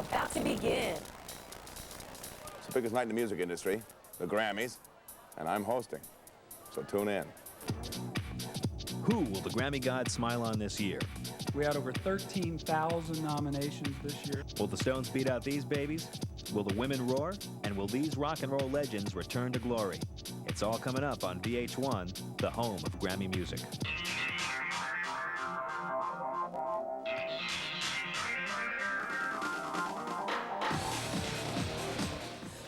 about to begin. It's the biggest night in the music industry, the Grammys, and I'm hosting. So tune in. Who will the Grammy gods smile on this year? We had over 13,000 nominations this year. Will the Stones beat out these babies? Will the women roar? And will these rock and roll legends return to glory? It's all coming up on VH1, the home of Grammy music.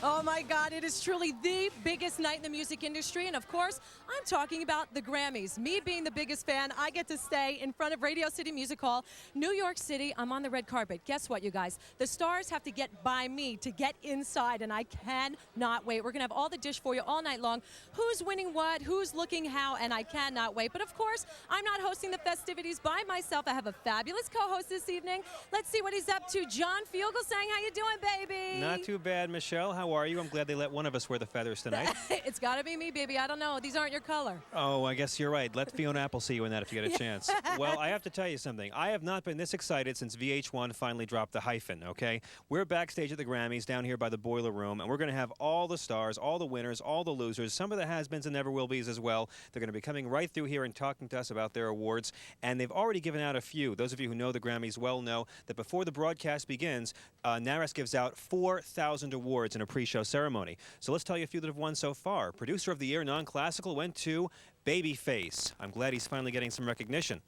Oh my God, it is truly the biggest night in the music industry. And of course, I'm talking about the Grammys. Me being the biggest fan, I get to stay in front of Radio City Music Hall, New York City. I'm on the red carpet. Guess what, you guys? The stars have to get by me to get inside, and I cannot wait. We're going to have all the dish for you all night long. Who's winning what, who's looking how, and I cannot wait. But of course, I'm not hosting the festivities by myself. I have a fabulous co-host this evening. Let's see what he's up to. John Fugelsang, how you doing, baby? Not too bad, Michelle. How are you? I'm glad they let one of us wear the feathers tonight. It's got to be me, baby. I don't know. These aren't your color. Oh, I guess you're right. Let Fiona Apple see you in that if you get a chance. Well, I have to tell you something. I have not been this excited since VH1 finally dropped the hyphen, okay? We're backstage at the Grammys down here by the Boiler Room, and we're going to have all the stars, all the winners, all the losers, some of the has-beens and never-will-be's as well. They're going to be coming right through here and talking to us about their awards, and they've already given out a few. Those of you who know the Grammys well know that before the broadcast begins, NARAS gives out 4,000 awards in a pre-show ceremony. So let's tell you a few that have won so far. Producer of the Year, non-classical, went to Babyface. I'm glad he's finally getting some recognition.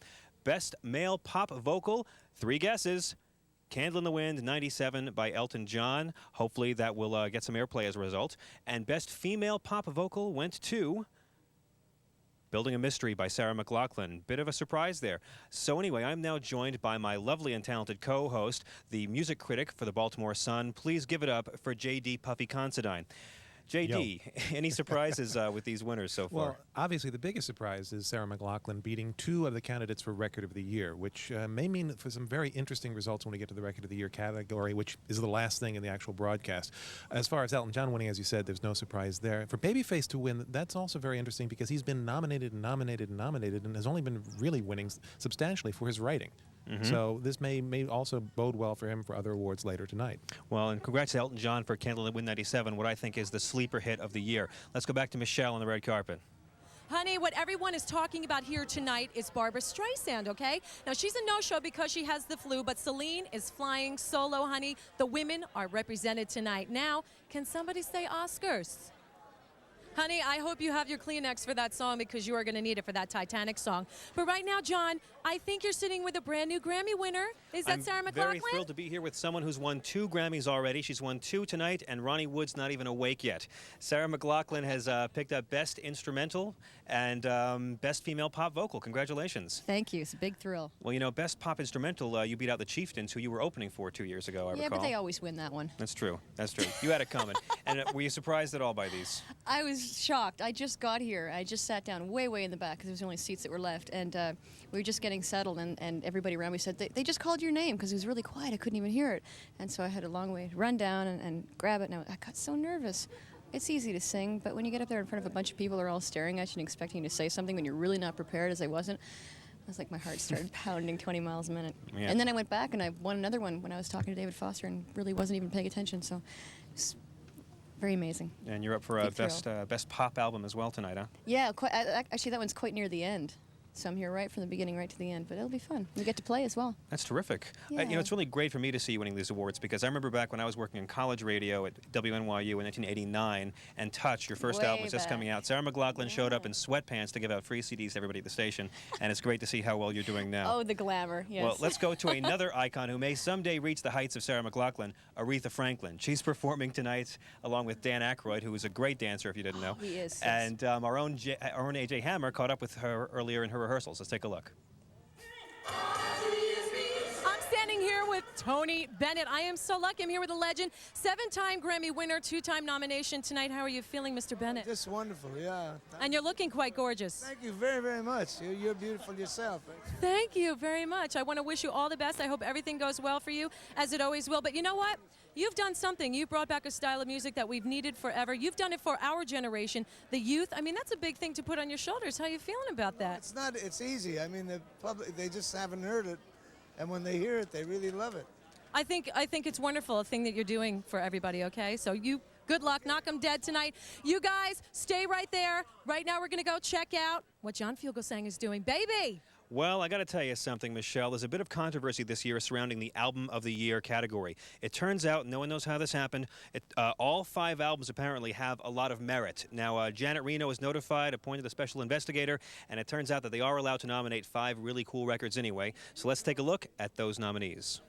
Best Male Pop Vocal, 3 guesses. Candle in the Wind, 97 by Elton John. Hopefully that will get some airplay as a result. And Best Female Pop Vocal went to Building a Mystery by Sarah McLachlan. Bit of a surprise there. So anyway, I'm now joined by my lovely and talented co-host, the music critic for the Baltimore Sun. Please give it up for J.D. Puffy Considine. J.D., any surprises with these winners so far? Well, obviously the biggest surprise is Sarah McLachlan beating 2 of the candidates for Record of the Year, which may mean for some very interesting results when we get to the Record of the Year category, which is the last thing in the actual broadcast. As far as Elton John winning, as you said, there's no surprise there. For Babyface to win, that's also very interesting because he's been nominated and nominated and nominated and has only been really winning substantially for his writing. So this may also bode well for him for other awards later tonight. Well, and congrats to Elton John for Candle in the Wind 97, what I think is the sleeper hit of the year. Let's go back to Michelle on the red carpet. Honey, what everyone is talking about here tonight is Barbra Streisand, okay? Now, she's a no-show because she has the flu, but Celine is flying solo, honey. The women are represented tonight. Now, can somebody say Oscars? Honey, I hope you have your Kleenex for that song because you are going to need it for that Titanic song. But right now, John, I think you're sitting with a brand new Grammy winner. Is that Sarah McLachlan? I'm very thrilled to be here with someone who's won 2 Grammys already. She's won 2 tonight, and Ronnie Wood's not even awake yet. Sarah McLachlan has picked up Best Instrumental and Best Female Pop Vocal. Congratulations. Thank you. It's a big thrill. Well, you know, Best Pop Instrumental, you beat out the Chieftains, who you were opening for 2 years ago, I recall. Yeah, but they always win that one. That's true. That's true. You had it coming. And were you surprised at all by these? I was shocked. I just got here. I just sat down way in the back because there was only seats that were left, and we were just getting settled, and everybody around me said, they just called your name because it was really quiet. I couldn't even hear it. And so I had a long way to run down and grab it, and I got so nervous. It's easy to sing, but when you get up there in front of a bunch of people who are all staring at you and expecting you to say something when you're really not prepared, as I wasn't, I was like, my heart started pounding 20 miles a minute. Yeah. And then I went back and I won another one when I was talking to David Foster and really wasn't even paying attention, so it's very amazing. And you're up for a best pop album as well tonight, huh? Yeah, actually that one's quite near the end. So I'm here right from the beginning right to the end, but it'll be fun. We get to play as well. That's terrific. Yeah. You know, it's really great for me to see you winning these awards because I remember back when I was working in college radio at WNYU in 1989, and Touch, your first album, was just coming out. Sarah McLachlan showed up in sweatpants to give out free CDs to everybody at the station, and it's great to see how well you're doing now. Oh, the glamour, yes. Well, let's go to another icon who may someday reach the heights of Sarah McLachlan, Aretha Franklin. She's performing tonight along with Dan Aykroyd, who is a great dancer, if you didn't know. He is. And our own AJ Hammer caught up with her earlier in her rehearsals. Let's take a look. I'm standing here with Tony Bennett. I am so lucky. I'm here with a legend, 7-time Grammy winner, 2-time nomination tonight. How are you feeling, Mr. Bennett? Just wonderful, yeah. And you're looking quite gorgeous. Thank you very much. You're beautiful yourself. Thank you very much. I want to wish you all the best. I hope everything goes well for you, as it always will. But you know what? You've done something. You've brought back a style of music that we've needed forever. You've done it for our generation, the youth. I mean, that's a big thing to put on your shoulders. How are you feeling about that? It's not. It's easy. I mean, the public, they just haven't heard it. And when they hear it, they really love it. I think it's wonderful, a thing that you're doing for everybody, okay? So good luck, knock 'em dead tonight. You guys, stay right there. Right now we're going to go check out what John Fugelsang is doing. Baby! Well, I got to tell you something, Michelle. There's a bit of controversy this year surrounding the Album of the Year category. It turns out, no one knows how this happened, all 5 albums apparently have a lot of merit. Now, Janet Reno was notified, appointed a special investigator, and it turns out that they are allowed to nominate 5 really cool records anyway. So let's take a look at those nominees.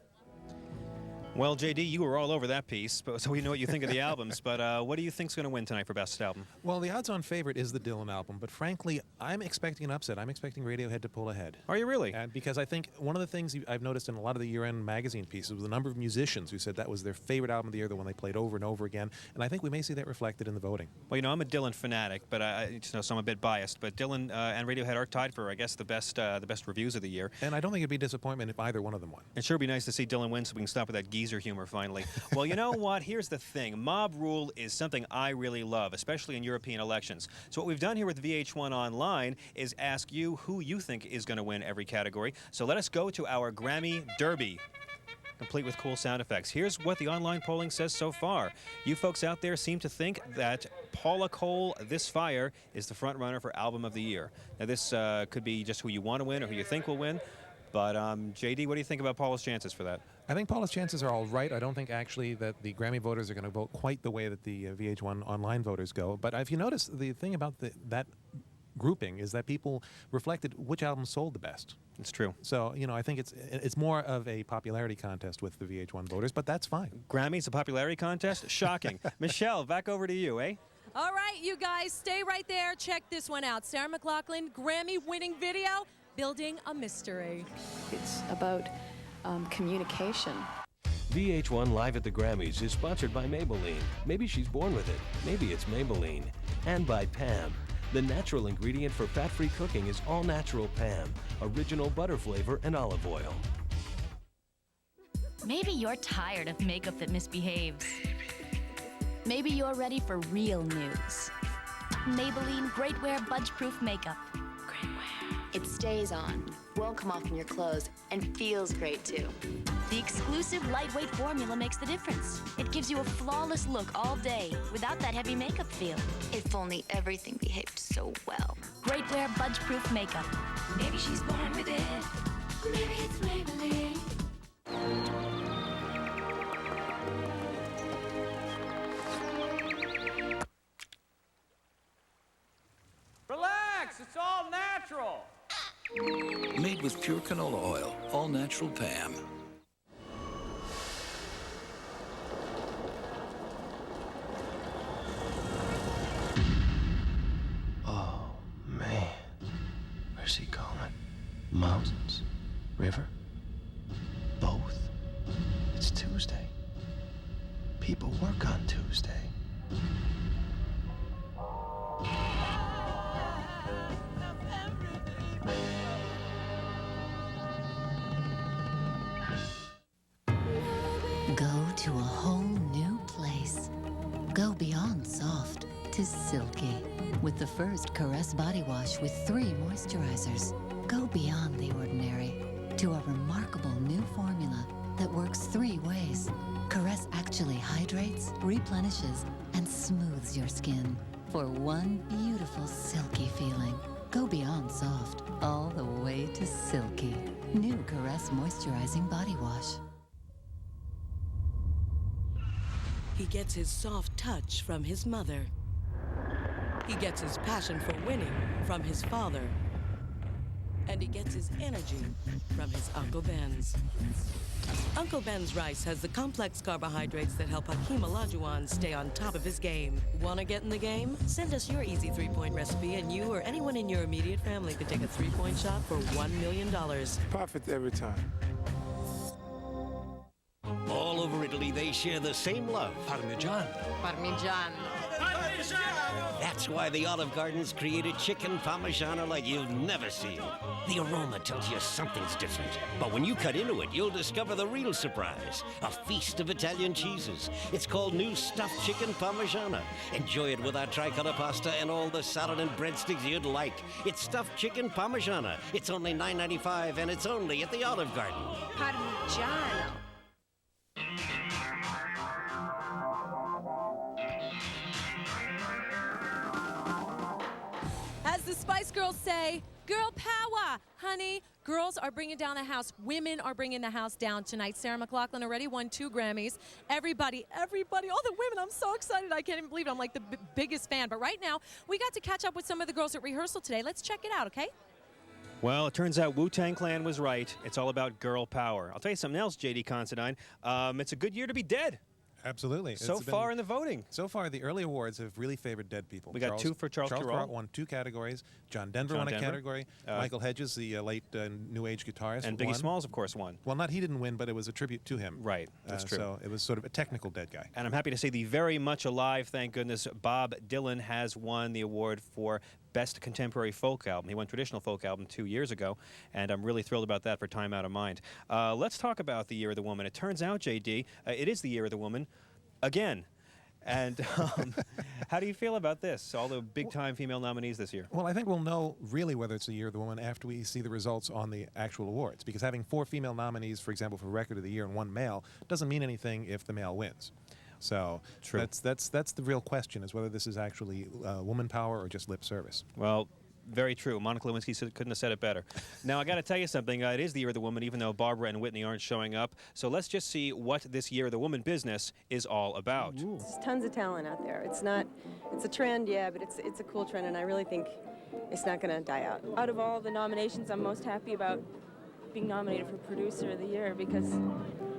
Well, JD, you were all over that piece, so we know what you think of the albums. But what do you think's going to win tonight for Best Album? Well, the odds-on favorite is the Dylan album, but frankly, I'm expecting an upset. I'm expecting Radiohead to pull ahead. Are you really? Because I think one of the things I've noticed in a lot of the year-end magazine pieces was the number of musicians who said that was their favorite album of the year, the one they played over and over again, and I think we may see that reflected in the voting. Well, you know, I'm a Dylan fanatic, but so I'm a bit biased. But Dylan and Radiohead are tied for, I guess, the best reviews of the year. And I don't think it'd be a disappointment if either one of them won. It sure would be nice to see Dylan win so we can stop with that geezer humor finally. Well, you know what? Here's the thing. Mob rule is something I really love, especially in European elections. So what we've done here with VH1 Online is ask you who you think is going to win every category. So let us go to our Grammy Derby, complete with cool sound effects. Here's what the online polling says so far. You folks out there seem to think that Paula Cole, This Fire, is the front runner for Album of the Year. Now, this could be just who you want to win or who you think will win. But, JD, what do you think about Paula's chances for that? I think Paula's chances are all right. I don't think actually that the Grammy voters are going to vote quite the way that the VH1 online voters go. But if you notice, the thing about that grouping is that people reflected which album sold the best. It's true. So, you know, I think it's more of a popularity contest with the VH1 voters, but that's fine. Grammys, a popularity contest? Shocking. Michelle, back over to you, eh? All right, you guys, stay right there. Check this one out. Sarah McLachlan, Grammy-winning video, Building a Mystery. It's about communication. VH1 Live at the Grammys is sponsored by Maybelline. Maybe she's born with it. Maybe it's Maybelline. And by Pam. The natural ingredient for fat-free cooking is all-natural Pam. Original butter flavor and olive oil. Maybe you're tired of makeup that misbehaves. Maybe you're ready for real news. Maybelline Great Wear Budge-Proof Makeup. Great Wear. It stays on, won't come off from your clothes, and feels great too. The exclusive lightweight formula makes the difference. It gives you a flawless look all day without that heavy makeup feel. If only everything behaved so well. Great Wear Budge-Proof Makeup. Maybe she's born with it. Maybe it's Maybelline. Relax, it's all natural. Made with pure canola oil, all natural Pam. Oh, man. Where's he going? Mountains? River? Both? It's Tuesday. People work on Tuesday. Go to a whole new place. Go beyond soft to silky with the first Caress body wash with 3 moisturizers. Go beyond the ordinary to a remarkable new formula that works 3 ways. Caress actually hydrates, replenishes, and smooths your skin for one beautiful silky feeling. Go beyond soft, all the way to silky. New Caress moisturizing body wash. He gets his soft touch from his mother. He gets his passion for winning from his father. And he gets his energy from his Uncle Ben's. Uncle Ben's rice has the complex carbohydrates that help Hakeem Olajuwon stay on top of his game. Want to get in the game? Send us your easy 3-point recipe and you or anyone in your immediate family could take a 3-point shot for $1 million. Perfect every time. All over Italy, they share the same love. Parmigiano. Parmigiano. That's why the Olive Gardens created chicken Parmigiano like you've never seen. The aroma tells you something's different. But when you cut into it, you'll discover the real surprise. A feast of Italian cheeses. It's called new stuffed chicken Parmigiano. Enjoy it with our tricolor pasta and all the salad and breadsticks you'd like. It's stuffed chicken Parmigiano. It's only $9.95 and it's only at the Olive Garden. Parmigiano. Spice Girls say, girl power, honey. Girls are bringing down the house. Women are bringing the house down tonight. Sarah McLachlan already won 2 Grammys. Everybody, all the women, I'm so excited. I can't even believe it. I'm like the biggest fan. But right now, we got to catch up with some of the girls at rehearsal today. Let's check it out, okay? Well, it turns out Wu-Tang Clan was right. It's all about girl power. I'll tell you something else, J.D. Considine. It's a good year to be dead. Absolutely. So far in the voting. So far, the early awards have really favored dead people. We got 2 for Charles Kuralt. Won 2 categories. John Denver won a category. Michael Hedges, the late New Age guitarist, and Biggie won. Smalls, of course, won. Well, he didn't win, but it was a tribute to him. Right, that's true. So it was sort of a technical dead guy. And I'm happy to say the very much alive, thank goodness, Bob Dylan has won the award for Best Contemporary Folk Album. He won Traditional Folk Album 2 years ago, and I'm really thrilled about that for Time Out of Mind. Let's talk about the Year of the Woman. It turns out, J.D., it is the Year of the Woman again. And how do you feel about this, all the big-time female nominees this year? Well, I think we'll know really whether it's the Year of the Woman after we see the results on the actual awards, because having 4 female nominees, for example, for Record of the Year and 1 male, doesn't mean anything if the male wins. So True. That's the real question, is whether this is actually woman power or just lip service. Well, very true. Monica Lewinsky couldn't have said it better. Now, I got to tell you something. It is the Year of the Woman, even though Barbara and Whitney aren't showing up. So let's just see what this Year of the Woman business is all about. There's tons of talent out there. It's a trend, yeah, but it's a cool trend, and I really think it's not going to die out. Out of all the nominations, I'm most happy about being nominated for Producer of the Year, because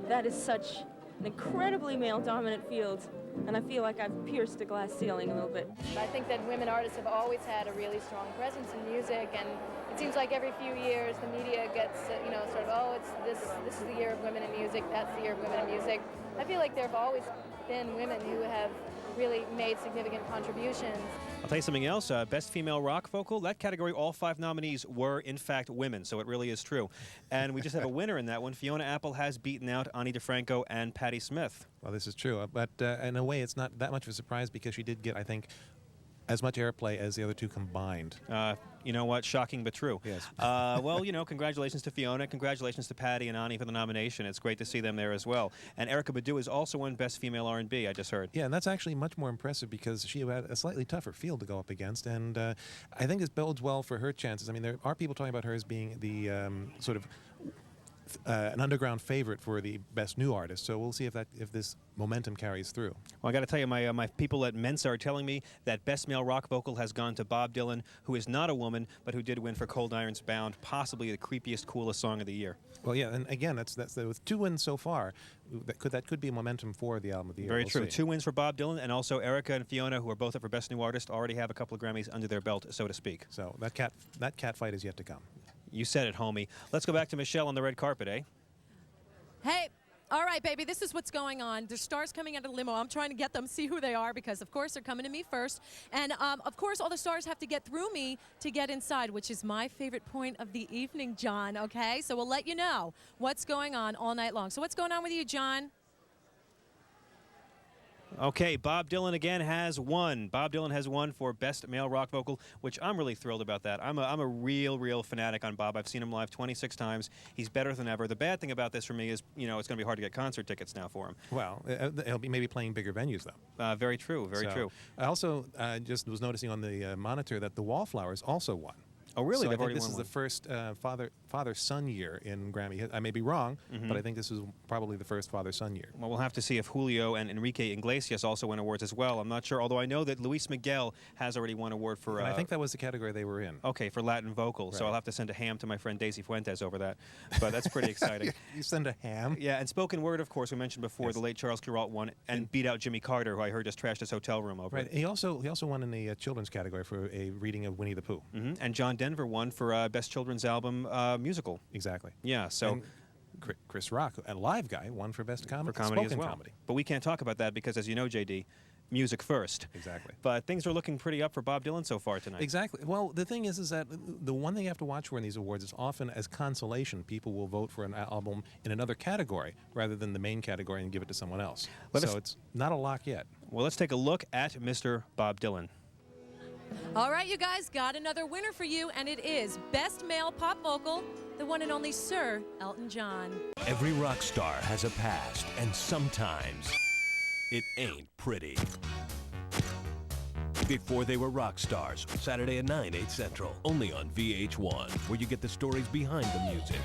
that is such an incredibly male-dominant field, and I feel like I've pierced a glass ceiling a little bit. I think that women artists have always had a really strong presence in music, and it seems like every few years the media gets, sort of, oh, this is the year of women in music, that's the year of women in music. I feel like there have always been women who have really made significant contributions. I'll tell you something else. Best Female Rock Vocal, that category, all 5 nominees were, in fact, women, so it really is true. And we just have a winner in that one. Fiona Apple has beaten out Ani DeFranco and Patti Smith. Well, this is true, but in a way it's not that much of a surprise, because she did get, I think, as much airplay as the other 2 combined. You know what? Shocking but true. Yes. Well, congratulations to Fiona. Congratulations to Patti and Ani for the nomination. It's great to see them there as well. And Erykah Badu has also won Best Female R&B, I just heard. Yeah, and that's actually much more impressive, because she had a slightly tougher field to go up against, and I think this bodes well for her chances. I mean, there are people talking about her as being the sort of an underground favorite for the Best New Artist, so we'll see if this momentum carries through. Well, I got to tell you, my people at Mensa are telling me that Best Male Rock Vocal has gone to Bob Dylan, who is not a woman, but who did win for Cold Irons Bound, possibly the creepiest, coolest song of the year. Well, yeah, and again, that's with 2 wins so far, that could be momentum for the album of the year. Very we'll true. See. 2 wins for Bob Dylan, and also Erykah and Fiona, who are both up for Best New Artist, already have a couple of Grammys under their belt, so to speak. So that cat fight is yet to come. You said it, homie. Let's go back to Michelle on the red carpet, eh? Hey, all right, baby, this is what's going on. There's stars coming out of the limo. I'm trying to get them, see who they are, because, of course, they're coming to me first. And, of course, all the stars have to get through me to get inside, which is my favorite point of the evening, John, okay? So we'll let you know what's going on all night long. So what's going on with you, John? Okay, Bob Dylan again has won. Bob Dylan has won for Best Male Rock Vocal, which I'm really thrilled about that. I'm a real fanatic on Bob. I've seen him live 26 times. He's better than ever. The bad thing about this for me is, it's going to be hard to get concert tickets now for him. Well, he'll be maybe playing bigger venues, though. Very true, very true. I also just was noticing on the monitor that the Wallflowers also won. Oh, really? So I They've think already this won is one. the first father-son year in Grammy. I may be wrong, but I think this is probably the first father-son year. Well, we'll have to see if Julio and Enrique Iglesias also win awards as well. I'm not sure, although I know that Luis Miguel has already won an award for... And I think that was the category they were in. Okay, for Latin vocal. So Right. I'll have to send a ham to my friend Daisy Fuentes over that. But that's pretty exciting. You send a ham? Yeah, and spoken word, of course, we mentioned before, Yes. the late Charles Kuralt won and beat out Jimmy Carter, who I heard just trashed his hotel room over Right. it. He also won in the children's category for a reading of Winnie the Pooh. And John Denver won for Best Children's Album Musical. Exactly. Yeah, so... And Chris Rock, a live guy, won for Best Comedy. For comedy as spoken well. comedy. But we can't talk about that because, as you know, J.D., music first. Exactly. But things are looking pretty up for Bob Dylan so far tonight. Exactly. Well, the thing is that the one thing you have to watch for in these awards is often, as consolation, people will vote for an album in another category rather than the main category and give it to someone else. So it's not a lock yet. Well, let's take a look at Mr. Bob Dylan. All right, you guys, got another winner for you, and it is Best Male Pop Vocal, the one and only Sir Elton John. Every rock star has a past, and sometimes it ain't pretty. Before They Were Rock Stars, Saturday at 9, 8 Central, only on VH1, where you get the stories behind the music.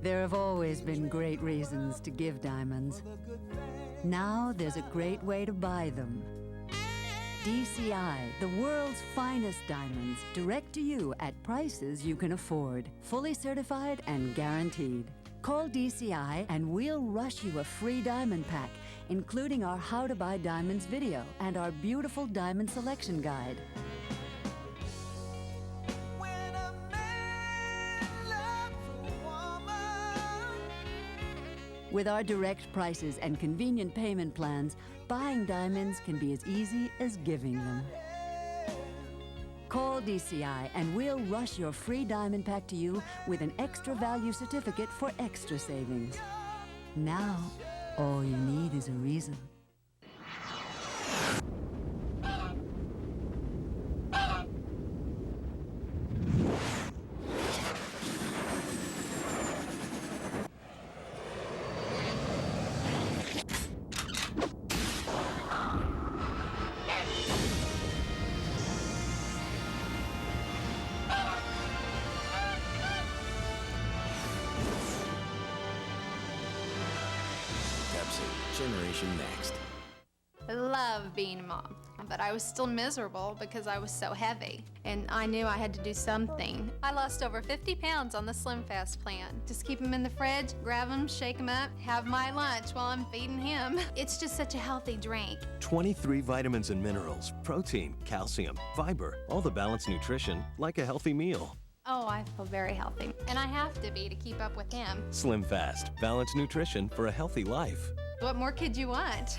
There have always been great reasons to give diamonds. Now there's a great way to buy them. DCI, the world's finest diamonds, direct to you at prices you can afford. Fully certified and guaranteed. Call DCI and we'll rush you a free diamond pack, including our How to Buy Diamonds video and our beautiful diamond selection guide. With our direct prices and convenient payment plans, buying diamonds can be as easy as giving them. Call DCI and we'll rush your free diamond pack to you with an extra value certificate for extra savings. Now, all you need is a reason. Generation Next. I love being a mom, but I was still miserable because I was so heavy, and I knew I had to do something. I lost over 50 pounds on the Slim Fast plan. Just keep them in the fridge, grab them, shake them up, have my lunch while I'm feeding him. It's just such a healthy drink. 23 vitamins and minerals, protein, calcium, fiber, all the balanced nutrition like a healthy meal. Oh, I feel very healthy, and I have to be to keep up with him. Slim Fast, balanced nutrition for a healthy life. What more could you want?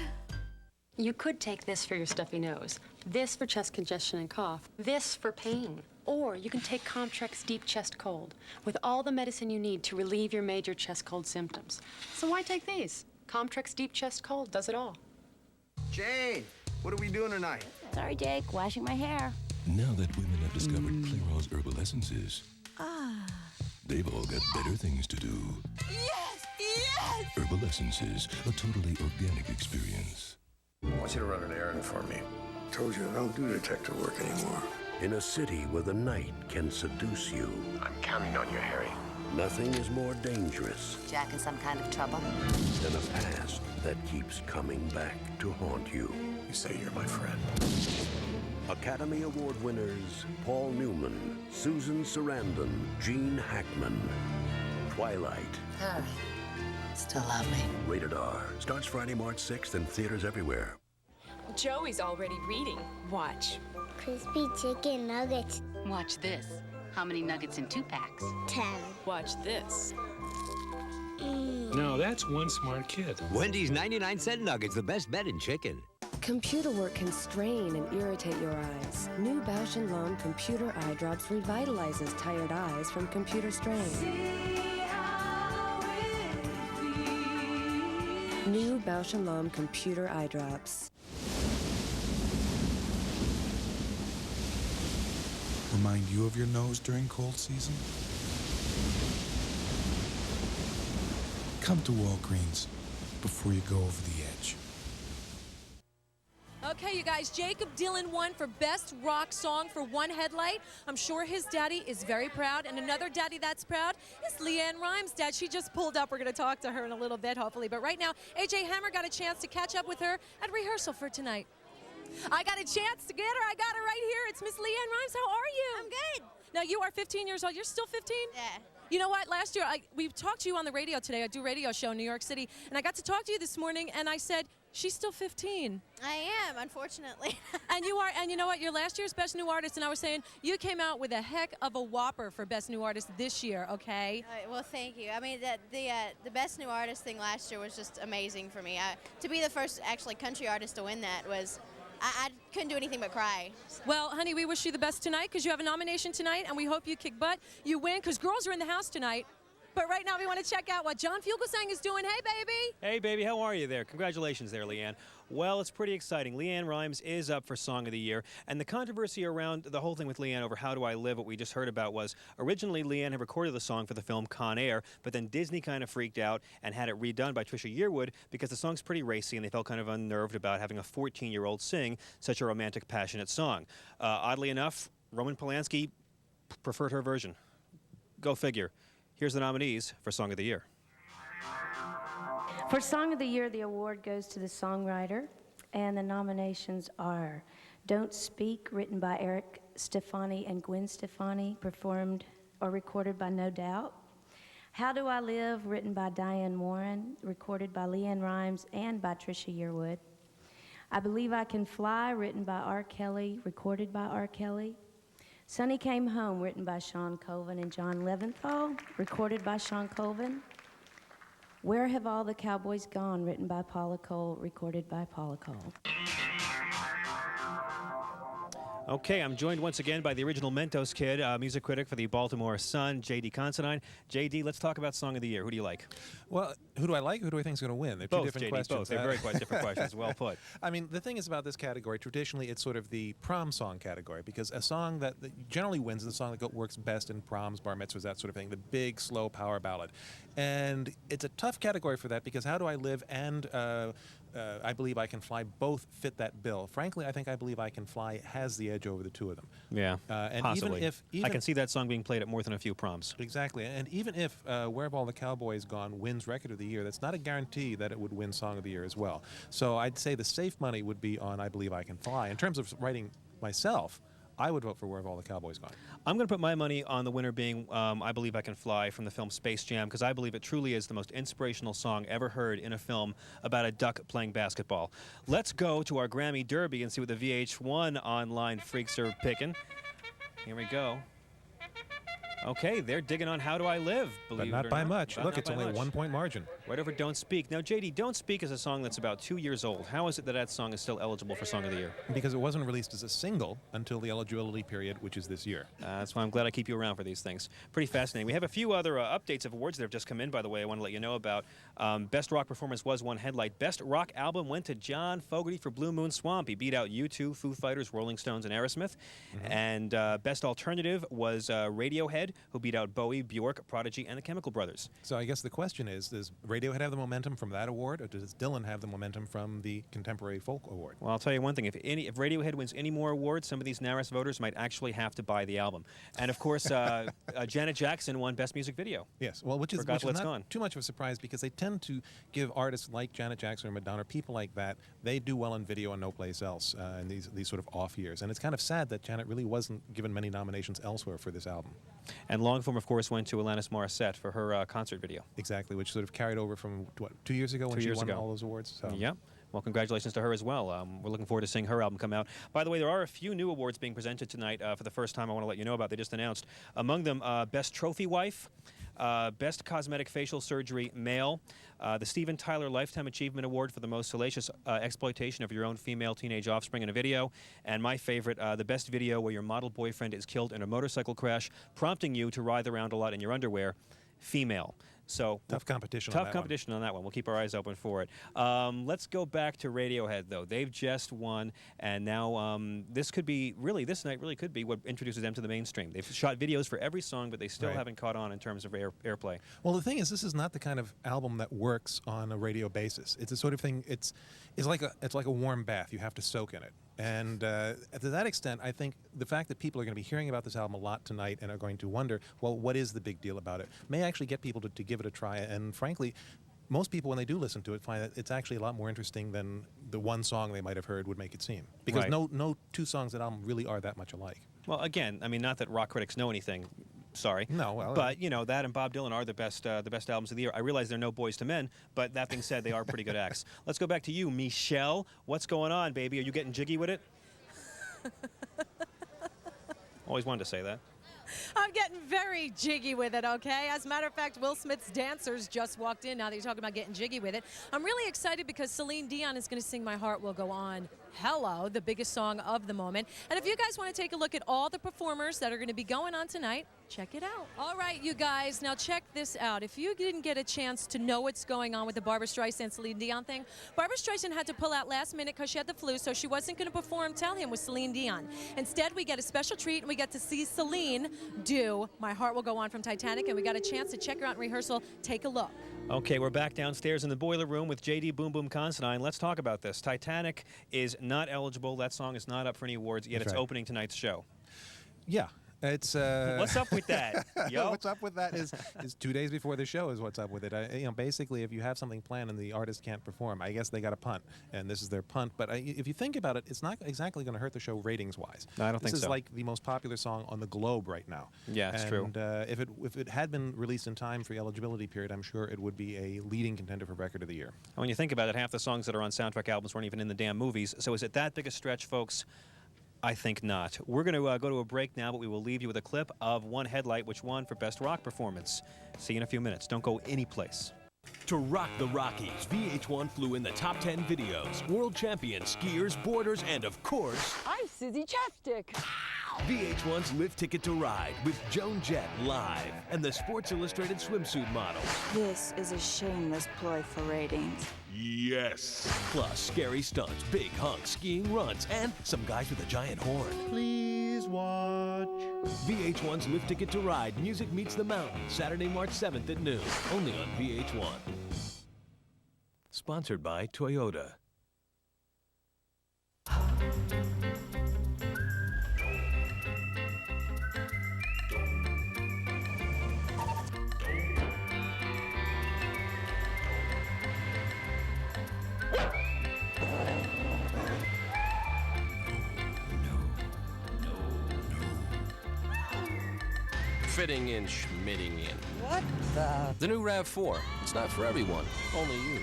You could take this for your stuffy nose, this for chest congestion and cough, this for pain. Or you can take Comtrex Deep Chest Cold with all the medicine you need to relieve your major chest cold symptoms. So why take these? Comtrex Deep Chest Cold does it all. Jane, what are we doing tonight? Sorry, Jake, washing my hair. Now that women have discovered Clairol's herbal essences, they've all got better things to do. Yes! Yes! Herbal essences, a totally organic experience. I want you to run an errand for me. Told you I don't do detective work anymore. In a city where the night can seduce you, I'm counting on you, Harry. nothing is more dangerous Jack in some kind of trouble? than a past that keeps coming back to haunt you. You say you're my friend. Academy Award winners Paul Newman, Susan Sarandon, Gene Hackman. Twilight. Harry, still love me. Rated R. Starts Friday, March 6th in theaters everywhere. Joey's already reading. Watch. Crispy chicken nuggets. Watch this. How many nuggets in 2 packs? 10. Watch this. No, that's one smart kid. Wendy's 99-cent nuggets, the best bet in chicken. Computer work can strain and irritate your eyes. New Bausch & Lomb Computer Eye Drops revitalizes tired eyes from computer strain. New Bausch & Lomb Computer Eye Drops. Remind you of your nose during cold season? Come to Walgreens before you go over the edge. Okay, you guys, Jacob Dylan won for Best Rock Song for One Headlight. I'm sure his daddy is very proud, and another daddy that's proud is Leanne Rimes' dad. She just pulled up. We're going to talk to her in a little bit, hopefully. But right now, AJ Hammer got a chance to catch up with her at rehearsal for tonight. I got a chance to get her. I got her right here. It's Miss Leanne Rimes. How are you? I'm good. Now, you are 15 years old. You're still 15? Yeah. You know what? Last year, we talked to you on the radio today. I do a radio show in New York City, and I got to talk to you this morning, and I said, she's still 15. I am, unfortunately. And you are, and you know what? You're last year's Best New Artist, and I was saying you came out with a heck of a whopper for Best New Artist this year, okay? Well, thank you. I mean, the Best New Artist thing last year was just amazing for me. To be the first, actually, country artist to win that was, I couldn't do anything but cry. So. Well, honey, we wish you the best tonight because you have a nomination tonight, and we hope you kick butt. You win because girls are in the house tonight. But right now we want to check out what John Fugelsang is doing. Hey, baby. Hey, baby, how are you there? Congratulations there, Leanne. Well, it's pretty exciting. Leanne Rimes is up for Song of the Year, and the controversy around the whole thing with Leanne over How Do I Live, what we just heard about, was originally Leanne had recorded the song for the film Con Air, but then Disney kind of freaked out and had it redone by Trisha Yearwood because the song's pretty racy and they felt kind of unnerved about having a 14-year-old sing such a romantic, passionate song. Oddly enough, Roman Polanski preferred her version. Go figure. Here's the nominees for Song of the Year. For Song of the Year, the award goes to the songwriter, and the nominations are Don't Speak, written by Eric Stefani and Gwen Stefani, performed or recorded by No Doubt. How Do I Live, written by Diane Warren, recorded by Leanne Rimes and by Trisha Yearwood. I Believe I Can Fly, written by R. Kelly, recorded by R. Kelly. Sonny Came Home, written by Sean Colvin and John Leventhal, recorded by Sean Colvin. Where Have All the Cowboys Gone, written by Paula Cole, recorded by Paula Cole. Okay, I'm joined once again by the original Mentos Kid, music critic for the Baltimore Sun, J.D. Considine. J.D., let's talk about Song of the Year. Who do you like? Well, who do I like? Who do I think is going to win? They're two different JD, questions. Both. They're very quite different questions. Well put. I mean, the thing is about this category, traditionally it's sort of the prom song category, because a song that generally wins is the song that works best in proms, bar mitzvahs, that sort of thing, the big, slow power ballad. And it's a tough category for that because How Do I Live and I Believe I Can Fly both fit that bill. Frankly, I think I Believe I Can Fly has the edge over the two of them. Yeah, and possibly. Even I can see that song being played at more than a few proms. Exactly. And even if Where Have All the Cowboys Gone wins Record of the Year, that's not a guarantee that it would win Song of the Year as well. So I'd say the safe money would be on I Believe I Can Fly. In terms of writing myself, I would vote for Where Have All the Cowboys Gone. I'm going to put my money on the winner being I Believe I Can Fly from the film Space Jam, because I believe it truly is the most inspirational song ever heard in a film about a duck playing basketball. Let's go to our Grammy Derby and see what the VH1 online freaks are picking. Here we go. Okay, they're digging on How Do I Live, believe it or not. But not by much. Look, it's only a 1-point margin. Right over Don't Speak. Now, JD, Don't Speak is a song that's about 2 years old. How is it that that song is still eligible for Song of the Year? Because it wasn't released as a single until the eligibility period, which is this year. That's why I'm glad I keep you around for these things. Pretty fascinating. We have a few other updates of awards that have just come in, by the way, I want to let you know about. Best Rock Performance was one headlight. Best Rock Album went to John Fogerty for Blue Moon Swamp. He beat out U2, Foo Fighters, Rolling Stones, and Aerosmith. And Best Alternative was Radiohead, who beat out Bowie, Bjork, Prodigy, and the Chemical Brothers. So I guess the question is, does Radiohead have the momentum from that award, or does Dylan have the momentum from the Contemporary Folk Award? Well, I'll tell you one thing. If Radiohead wins any more awards, some of these NARAS voters might actually have to buy the album. And, of course, Janet Jackson won Best Music Video. Yes, well, which is not too much of a surprise, because they tend to give artists like Janet Jackson or Madonna, people like that, they do well in video and no place else in these sort of off years. And it's kind of sad that Janet really wasn't given many nominations elsewhere for this album. And Longform, of course, went to Alanis Morissette for her concert video. Exactly, which sort of carried over from, what, 2 years ago when she won all those awards? So. Yep. Well, congratulations to her as well. We're looking forward to seeing her album come out. By the way, there are a few new awards being presented tonight for the first time I want to let you know about. They just announced. Among them, Best Trophy Wife, Best Cosmetic Facial Surgery Male, the Steven Tyler Lifetime Achievement Award for the most salacious exploitation of your own female teenage offspring in a video, and my favorite, the best video where your model boyfriend is killed in a motorcycle crash, prompting you to writhe around a lot in your underwear, female. So tough competition. Tough competition on that one. We'll keep our eyes open for it. Let's go back to Radiohead, though. They've just won, and now this night really could be what introduces them to the mainstream. They've shot videos for every song, but they still haven't caught on in terms of airplay. Well, the thing is, this is not the kind of album that works on a radio basis. It's a sort of thing. It's like a warm bath. You have to soak in it. And to that extent, I think the fact that people are going to be hearing about this album a lot tonight and are going to wonder, well, what is the big deal about it, may actually get people to give it a try. And frankly, most people, when they do listen to it, find that it's actually a lot more interesting than the one song they might have heard would make it seem. Because no two songs that album really are that much alike. Well, again, I mean, not that rock critics know anything. Sorry. No, well, but, you know, that and Bob Dylan are the best albums of the year. I realize they're no Boys to Men, but that being said, they are pretty good acts. Let's go back to you, Michelle. What's going on, baby? Are you getting jiggy with it? Always wanted to say that. I'm getting very jiggy with it, okay? As a matter of fact, Will Smith's dancers just walked in now that you're talking about getting jiggy with it. I'm really excited because Celine Dion is going to sing My Heart Will Go On. Hello, the biggest song of the moment. And if you guys want to take a look at all the performers that are going to be going on tonight, check it out. All right, you guys, now check this out. If you didn't get a chance to know what's going on with the Barbra Streisand Celine Dion thing, Barbra Streisand had to pull out last minute because she had the flu, so she wasn't going to perform Tell Him with Celine Dion. Instead, we get a special treat, and we get to see Celine do My Heart Will Go On from Titanic, and we got a chance to check her out in rehearsal. Take a look. Okay, we're back downstairs in the boiler room with J.D. Boom Boom Considine. Let's talk about this. Titanic is not eligible. That song is not up for any awards, yet it's opening tonight's show. Yeah. It's what's up with that? Yo? What's up with that is 2 days before the show is what's up with it. Basically, if you have something planned and the artist can't perform, I guess they got a punt, and this is their punt. But if you think about it, it's not exactly going to hurt the show ratings-wise. No, I don't think so. This is like the most popular song on the globe right now. Yeah, it's true. And if it had been released in time for the eligibility period, I'm sure it would be a leading contender for Record of the Year. And when you think about it, half the songs that are on soundtrack albums weren't even in the damn movies. So is it that big a stretch, folks? I think not. We're going to go to a break now, but we will leave you with a clip of One Headlight, which won for Best Rock Performance. See you in a few minutes. Don't go anyplace. To rock the Rockies, VH1 flew in the top 10 videos, world champions, skiers, boarders, and of course, I'm Susie Chapstick. VH1's Live Ticket to Ride with Joan Jett live and the Sports Illustrated swimsuit models. This is a shameless ploy for ratings. Yes. Plus scary stunts, big hunks, skiing runs, and some guys with a giant horn. Please watch. VH1's Live Ticket to Ride, Music Meets the Mountain, Saturday, March 7th at noon, only on VH1. Sponsored by Toyota. Fitting in, schmitting in. What the? The new RAV4. It's not for everyone. Only you.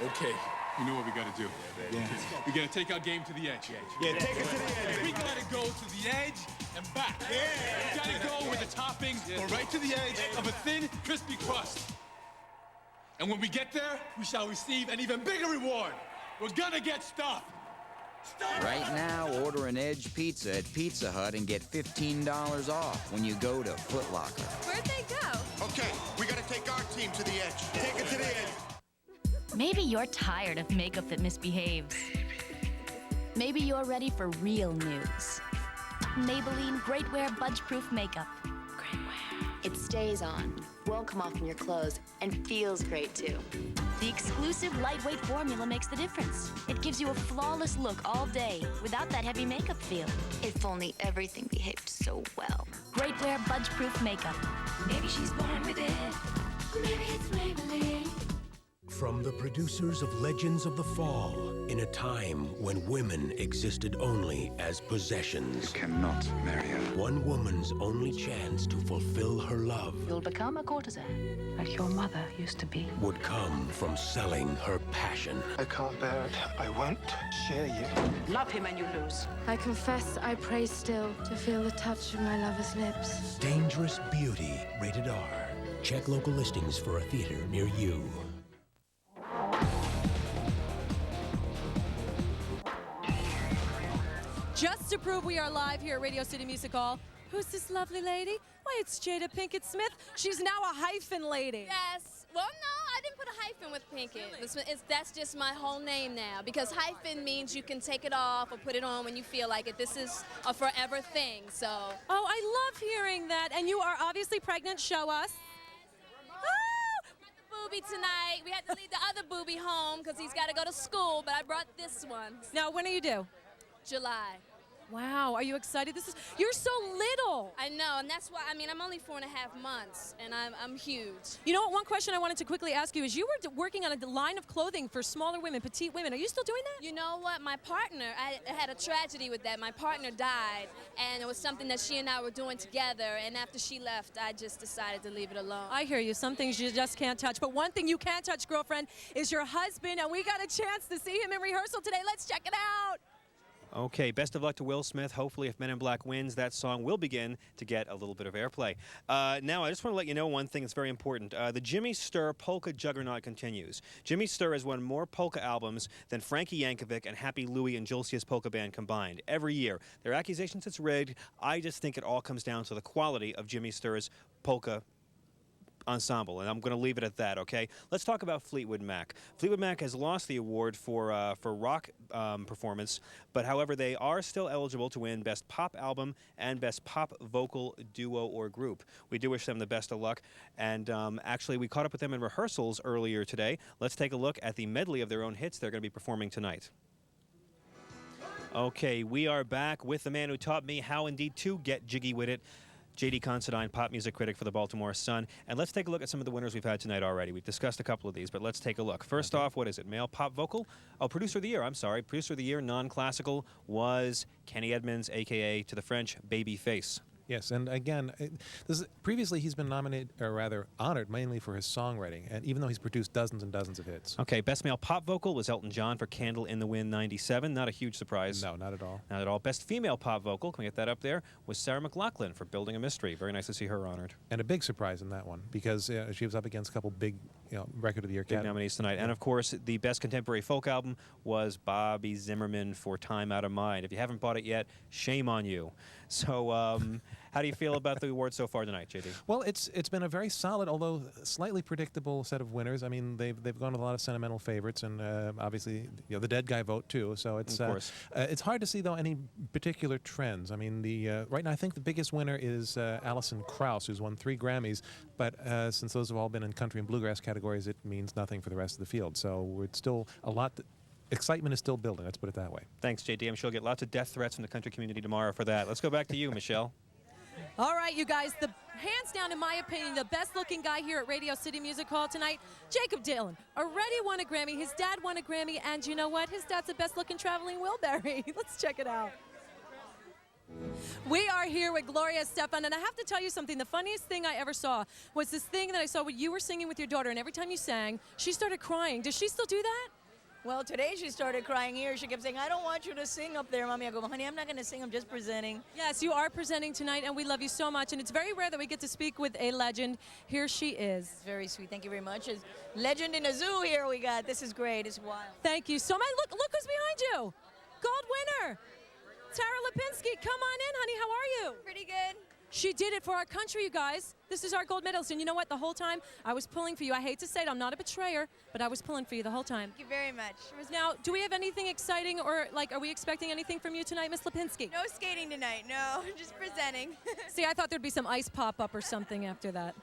Okay, you know what we gotta do. Yeah. We gotta take our game to the edge. Yeah, take it to the edge. We gotta go to the edge and back. Yeah. We gotta go where the toppings go right to the edge of a thin, crispy crust. And when we get there, we shall receive an even bigger reward. We're gonna get stuffed. Right now, order an Edge pizza at Pizza Hut and get $15 off when you go to Foot Locker. Where'd they go? Okay, we gotta take our team to the edge. Take it to the edge. Maybe you're tired of makeup that misbehaves. Maybe you're ready for real news. Maybelline Great Wear Budge Proof Makeup. Great wear. It stays on, won't come off in your clothes, and feels great too. The exclusive lightweight formula makes the difference. It gives you a flawless look all day without that heavy makeup feel. If only everything behaved so well. Great Wear Budge Proof Makeup. Maybe she's born with it. Maybe it's Maybelline. From the producers of Legends of the Fall, in a time when women existed only as possessions. You cannot marry her. One woman's only chance to fulfill her love You'll become a courtesan, like your mother used to be. would come from selling her passion. I can't bear it. I won't share you. Love him and you lose. I confess I pray still to feel the touch of my lover's lips. Dangerous Beauty, rated R. Check local listings for a theater near you. Just to prove we are live here at Radio City Music Hall, who's this lovely lady? Why, it's Jada Pinkett Smith. She's now a hyphen lady. Yes. Well, no, I didn't put a hyphen with Pinkett. That's just my whole name now, because hyphen means you can take it off or put it on when you feel like it. This is a forever thing, so. Oh, I love hearing that. And you are obviously pregnant. Show us. Booby tonight. We had to leave the other booby home because he's got to go to school, but I brought this one. Now, when are you due? July. Wow, are you excited? You're so little. I know, and that's why, I'm only 4.5 months, and I'm huge. You know what, one question I wanted to quickly ask you is you were working on a line of clothing for smaller women, petite women. Are you still doing that? You know what, my partner, I had a tragedy with that. My partner died, and it was something that she and I were doing together, and after she left, I just decided to leave it alone. I hear you. Some things you just can't touch, but one thing you can touch, girlfriend, is your husband, and we got a chance to see him in rehearsal today. Let's check it out. Okay, best of luck to Will Smith. Hopefully, if Men in Black wins, that song will begin to get a little bit of airplay. Now, I just want to let you know one thing that's very important. The Jimmy Sturr polka juggernaut continues. Jimmy Sturr has won more polka albums than Frankie Yankovic and Happy Louie and Josia's Polka Band combined every year. There are accusations it's rigged. I just think it all comes down to the quality of Jimmy Sturr's polka ensemble, and I'm going to leave it at that, okay? Let's talk about Fleetwood Mac. Fleetwood Mac has lost the award for rock performance, but however, they are still eligible to win Best Pop Album and Best Pop Vocal Duo or Group. We do wish them the best of luck, and actually, we caught up with them in rehearsals earlier today. Let's take a look at the medley of their own hits they're going to be performing tonight. Okay, we are back with the man who taught me how indeed to get jiggy with it, J.D. Considine, pop music critic for the Baltimore Sun. And let's take a look at some of the winners we've had tonight already. We've discussed a couple of these, but let's take a look. First off, what is it? Male pop vocal? Oh, Producer of the Year, I'm sorry. Producer of the Year, non-classical, was Kenny Edmonds, a.k.a. to the French, Babyface. Yes, and again, previously he's been nominated, or rather honored, mainly for his songwriting, and even though he's produced dozens and dozens of hits. Okay, Best Male Pop Vocal was Elton John for Candle in the Wind '97. Not a huge surprise. No, not at all. Not at all. Best Female Pop Vocal, can we get that up there, was Sarah McLachlan for Building a Mystery. Very nice to see her honored. And a big surprise in that one, because she was up against a couple big Record of the Year big nominees tonight. Yeah. And of course, the Best Contemporary Folk Album was Bobby Zimmerman for Time Out of Mind. If you haven't bought it yet, shame on you. So, how do you feel about the award so far tonight, JD? Well, it's been a very solid, although slightly predictable set of winners. I mean, they've gone with a lot of sentimental favorites, and obviously, the dead guy vote too. So it's it's hard to see though any particular trends. I mean, right now I think the biggest winner is Alison Krauss, who's won 3 Grammys. But since those have all been in country and bluegrass categories, it means nothing for the rest of the field. So it's still a lot. Excitement is still building, let's put it that way. Thanks, JD. I'm sure you'll get lots of death threats from the country community tomorrow for that. Let's go back to you, Michelle. All right, you guys, hands down, in my opinion, the best-looking guy here at Radio City Music Hall tonight, Jacob Dylan, already won a Grammy. His dad won a Grammy, and you know what? His dad's the best-looking traveling wheelbarrow. Let's check it out. We are here with Gloria Estefan, and I have to tell you something. The funniest thing I ever saw was this thing that I saw when you were singing with your daughter, and every time you sang, she started crying. Does she still do that? Well, today she started crying here. She kept saying, I don't want you to sing up there, Mommy. I go, honey, I'm not going to sing. I'm just presenting. Yes, you are presenting tonight, and we love you so much. And it's very rare that we get to speak with a legend. Here she is. It's very sweet. Thank you very much. It's legend in a zoo here we got. This is great. It's wild. Thank you so much. Look who's behind you. Gold winner. Tara Lipinski. Come on in, honey. How are you? Pretty good. She did it for our country, you guys. This is our gold medalist. And you know what? The whole time I was pulling for you. I hate to say it, I'm not a betrayer, but I was pulling for you the whole time. Thank you very much. Now, do we have anything exciting, or are we expecting anything from you tonight, Miss Lipinski? No skating tonight, no. Just presenting. See, I thought there'd be some ice pop-up or something after that.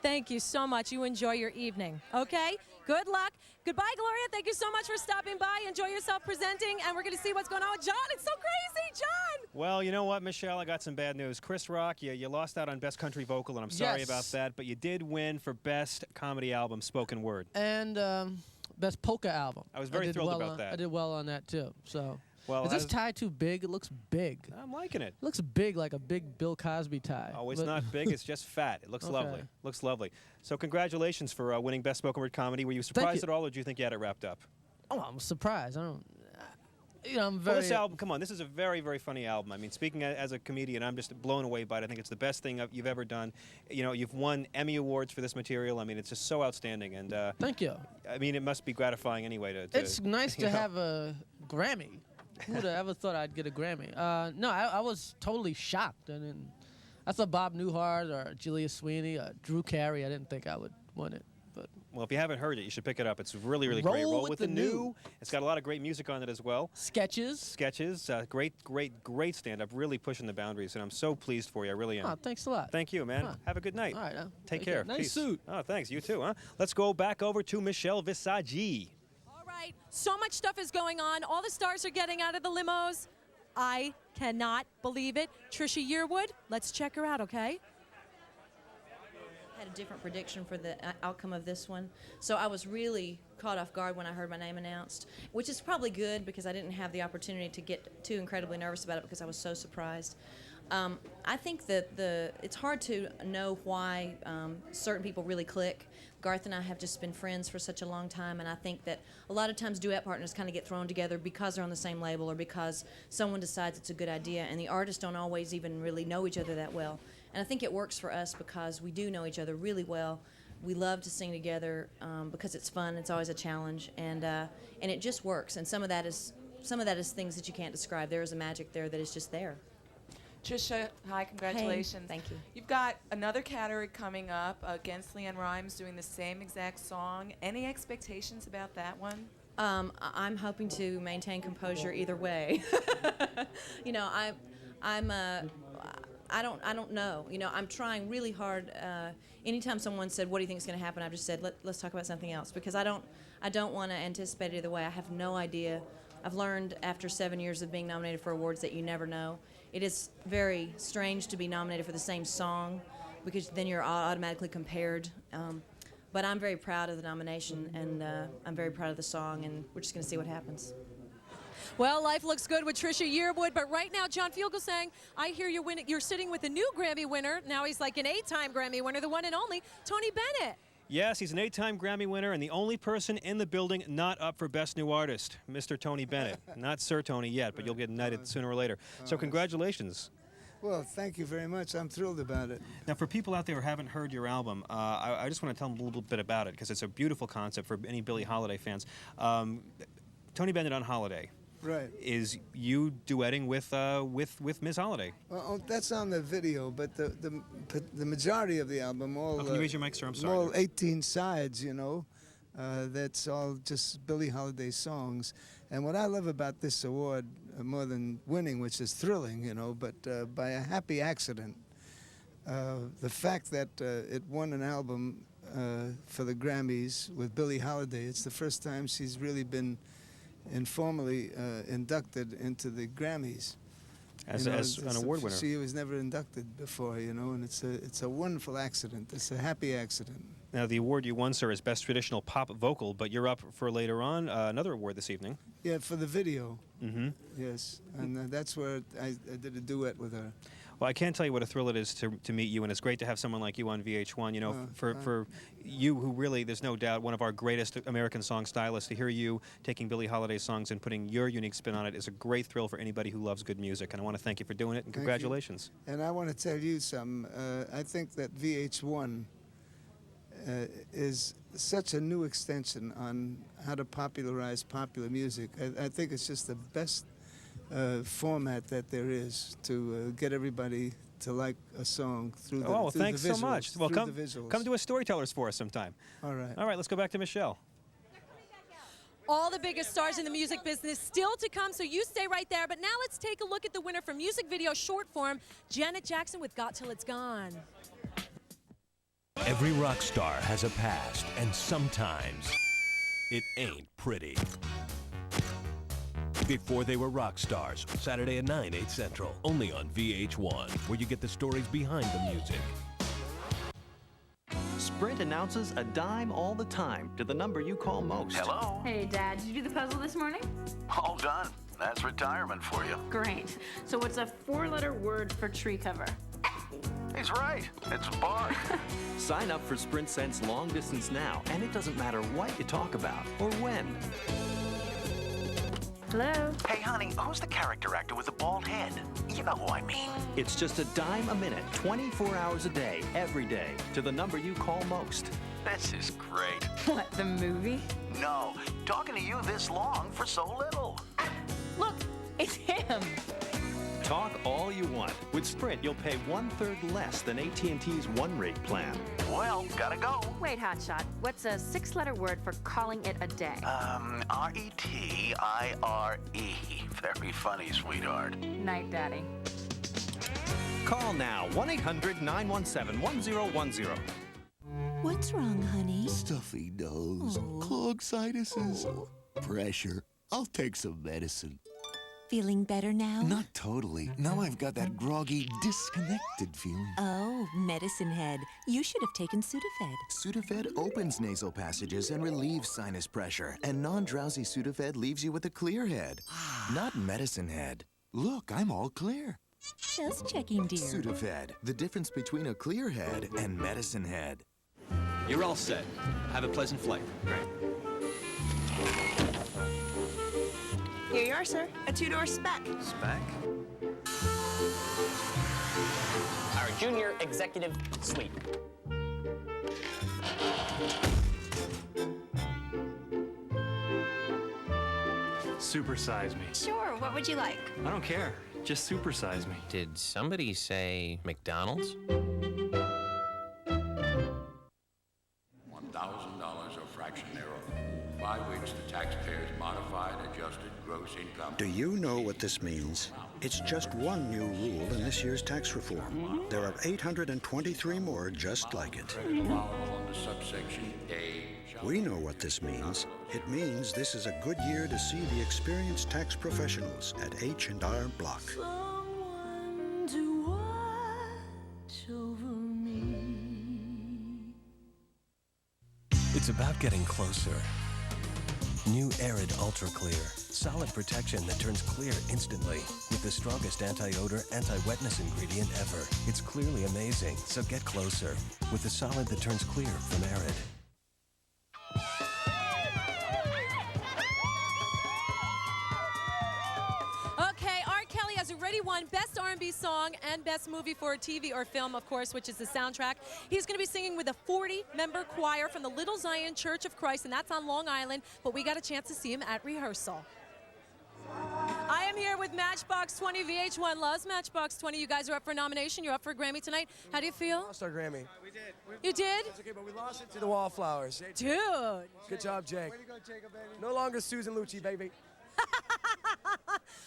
Thank you so much. You enjoy your evening, okay? Good luck. Goodbye, Gloria. Thank you so much for stopping by. Enjoy yourself presenting, and we're going to see what's going on with John. It's so crazy, John. Well, you know what, Michelle? I got some bad news. Chris Rock, you lost out on Best Country Vocal, and I'm sorry about that, but you did win for Best Comedy Album, Spoken Word. And Best Polka Album. I was very thrilled about that. I did well on that, too. So. Well, is this tie too big? It looks big. I'm liking it. It looks big, like a big Bill Cosby tie. Oh, it's not big. It's just fat. It looks lovely. Looks lovely. So congratulations for winning Best Spoken Word Comedy. Were you surprised at all, or did you think you had it wrapped up? Oh, I'm surprised. I don't... I'm very... Well, this album, come on, this is a very, very funny album. I mean, speaking as a comedian, I'm just blown away by it. I think it's the best thing you've ever done. You know, you've won Emmy Awards for this material. I mean, it's just so outstanding. And thank you. I mean, it must be gratifying anyway to it's nice to have a Grammy. Who would have ever thought I'd get a Grammy? No, I was totally shocked. I thought Bob Newhart or Julia Sweeney or Drew Carey, I didn't think I would win it. But well, if you haven't heard it, you should pick it up. It's really, really great. Roll with the New. It's got a lot of great music on it as well. Sketches. Great stand-up. Really pushing the boundaries, and I'm so pleased for you. I really am. Oh, thanks a lot. Thank you, man. Have a good night. All right. Take care. Nice Peace. suit. Oh, thanks. You too, huh? Let's go back over to Michelle Visagi. Right. So much stuff is going on. All the stars are getting out of the limos. I cannot believe it. Trisha Yearwood, let's check her out, okay? I had a different prediction for the outcome of this one. So I was really caught off guard when I heard my name announced, which is probably good because I didn't have the opportunity to get too incredibly nervous about it because I was so surprised. I think that it's hard to know why certain people really click. Garth and I have just been friends for such a long time, and I think that a lot of times duet partners kind of get thrown together because they're on the same label or because someone decides it's a good idea, and the artists don't always even really know each other that well. And I think it works for us because we do know each other really well. We love to sing together because it's fun. It's always a challenge, and it just works. And some of that is things that you can't describe. There is a magic there that is just there. Trisha, hi, congratulations. Hey, thank you. You've got another category coming up against Leanne Rimes doing the same exact song. Any expectations about that one? I'm hoping to maintain composure either way. You know, I don't know. You know, I'm trying really hard. Anytime someone said, "What do you think is going to happen?" I've just said, "Let's talk about something else," because I don't want to anticipate it either way. I have no idea. I've learned after 7 years of being nominated for awards that you never know. It is very strange to be nominated for the same song because then you're automatically compared. But I'm very proud of the nomination, and I'm very proud of the song, and we're just going to see what happens. Well, life looks good with Trisha Yearwood, but right now, John Fugel saying, I hear you're sitting with a new Grammy winner. Now he's like an 8-time Grammy winner, the one and only Tony Bennett. Yes, he's an 8-time Grammy winner and the only person in the building not up for Best New Artist, Mr. Tony Bennett. Not Sir Tony yet, but you'll get knighted sooner or later. So congratulations. Well, thank you very much. I'm thrilled about it. Now, for people out there who haven't heard your album, I just want to tell them a little bit about it because it's a beautiful concept for any Billie Holiday fans. Tony Bennett on Holiday. Right. Is you duetting with Ms. Holiday? Well, that's on the video, but the majority of the album, all can you raise your mic, sir? I'm sorry. all 18 sides, you know, that's all just Billie Holiday songs. And what I love about this award, more than winning, which is thrilling, you know, but by a happy accident, the fact that it won an album for the Grammys with Billie Holiday, it's the first time she's really been informally inducted into the Grammys. As an award winner. She was never inducted before, you know, and it's a wonderful accident. It's a happy accident. Now, the award you won, sir, is Best Traditional Pop Vocal, but you're up for later on another award this evening. Yeah, for the video. Mm-hmm. Yes, and that's where I did a duet with her. Well, I can't tell you what a thrill it is to meet you, and it's great to have someone like you on VH1. You know, for you who really, there's no doubt, one of our greatest American song stylists, to hear you taking Billie Holiday songs and putting your unique spin on it is a great thrill for anybody who loves good music. And I want to thank you for doing it, and congratulations. And I want to tell you something. I think that VH1 is such a new extension on how to popularize popular music. I think it's just the best format that there is to get everybody to like a song through the visuals. Thanks so much. Well, come do a Storytellers for us sometime. All right. All right, let's go back to Michelle. All the biggest stars in the music business still to come, so you stay right there. But now let's take a look at the winner for music video short form, Janet Jackson with Got Till It's Gone. Every rock star has a past, and sometimes it ain't pretty. Before They Were Rock Stars, Saturday at 9, 8 Central, only on VH1, where you get the stories behind the music. Sprint announces a dime all the time to the number you call most. Hello? Hey, Dad, did you do the puzzle this morning? All done. That's retirement for you. Great. So what's a 4-letter word for tree cover? He's right. It's bark. Sign up for Sprint Sense Long Distance now, and it doesn't matter what you talk about or when. Hello? Hey, honey, who's the character actor with the bald head? You know who I mean. It's just a dime a minute, 24 hours a day, every day, to the number you call most. This is great. What, the movie? No, talking to you this long for so little. Look, it's him. Talk all you want. With Sprint, you'll pay 1/3 less than AT&T's one-rate plan. Well, gotta go. Wait, hotshot. What's a 6-letter word for calling it a day? R-E-T-I-R-E. Very funny, sweetheart. Night, Daddy. Call now, 1-800-917-1010. What's wrong, honey? Stuffy nose, clogged sinuses, pressure. I'll take some medicine. Feeling better now? Not totally. Now I've got that groggy, disconnected feeling. Oh, medicine head. You should have taken Sudafed. Sudafed opens nasal passages and relieves sinus pressure. And non-drowsy Sudafed leaves you with a clear head. Not medicine head. Look, I'm all clear. Just checking, dear. Sudafed, the difference between a clear head and medicine head. You're all set. Have a pleasant flight. Great. Here you are, sir. A two-door spec. Spec? Our junior executive suite. Supersize me. Sure, what would you like? I don't care. Just supersize me. Did somebody say McDonald's? $1,000 a fraction thereof, by which the taxpayer's modified adjusted gross income. Do you know what this means? It's just one new rule in this year's tax reform. There are 823 more just like it. Allowable under subsection A. We know what this means. It means this is a good year to see the experienced tax professionals at H&R Block. Someone to watch over me. It's about getting closer. New Arid Ultra Clear. Solid protection that turns clear instantly with the strongest anti-odor, anti-wetness ingredient ever. It's clearly amazing, so get closer with the solid that turns clear from Arid. Okay, R. Kelly has already won Best R&B Song and Best Movie for a TV or Film, of course, which is the soundtrack. He's going to be singing with a 40-member choir from the Little Zion Church of Christ, and that's on Long Island, but we got a chance to see him at rehearsal. I am here with Matchbox 20. VH1 loves Matchbox 20. You guys are up for a nomination. You're up for a Grammy tonight. How do you feel? We lost our Grammy. We did. You did? It's okay, but we lost it to the Wallflowers. Dude. Good job, Jake. Way to go, Jacob, baby. No longer Susan Lucci, baby.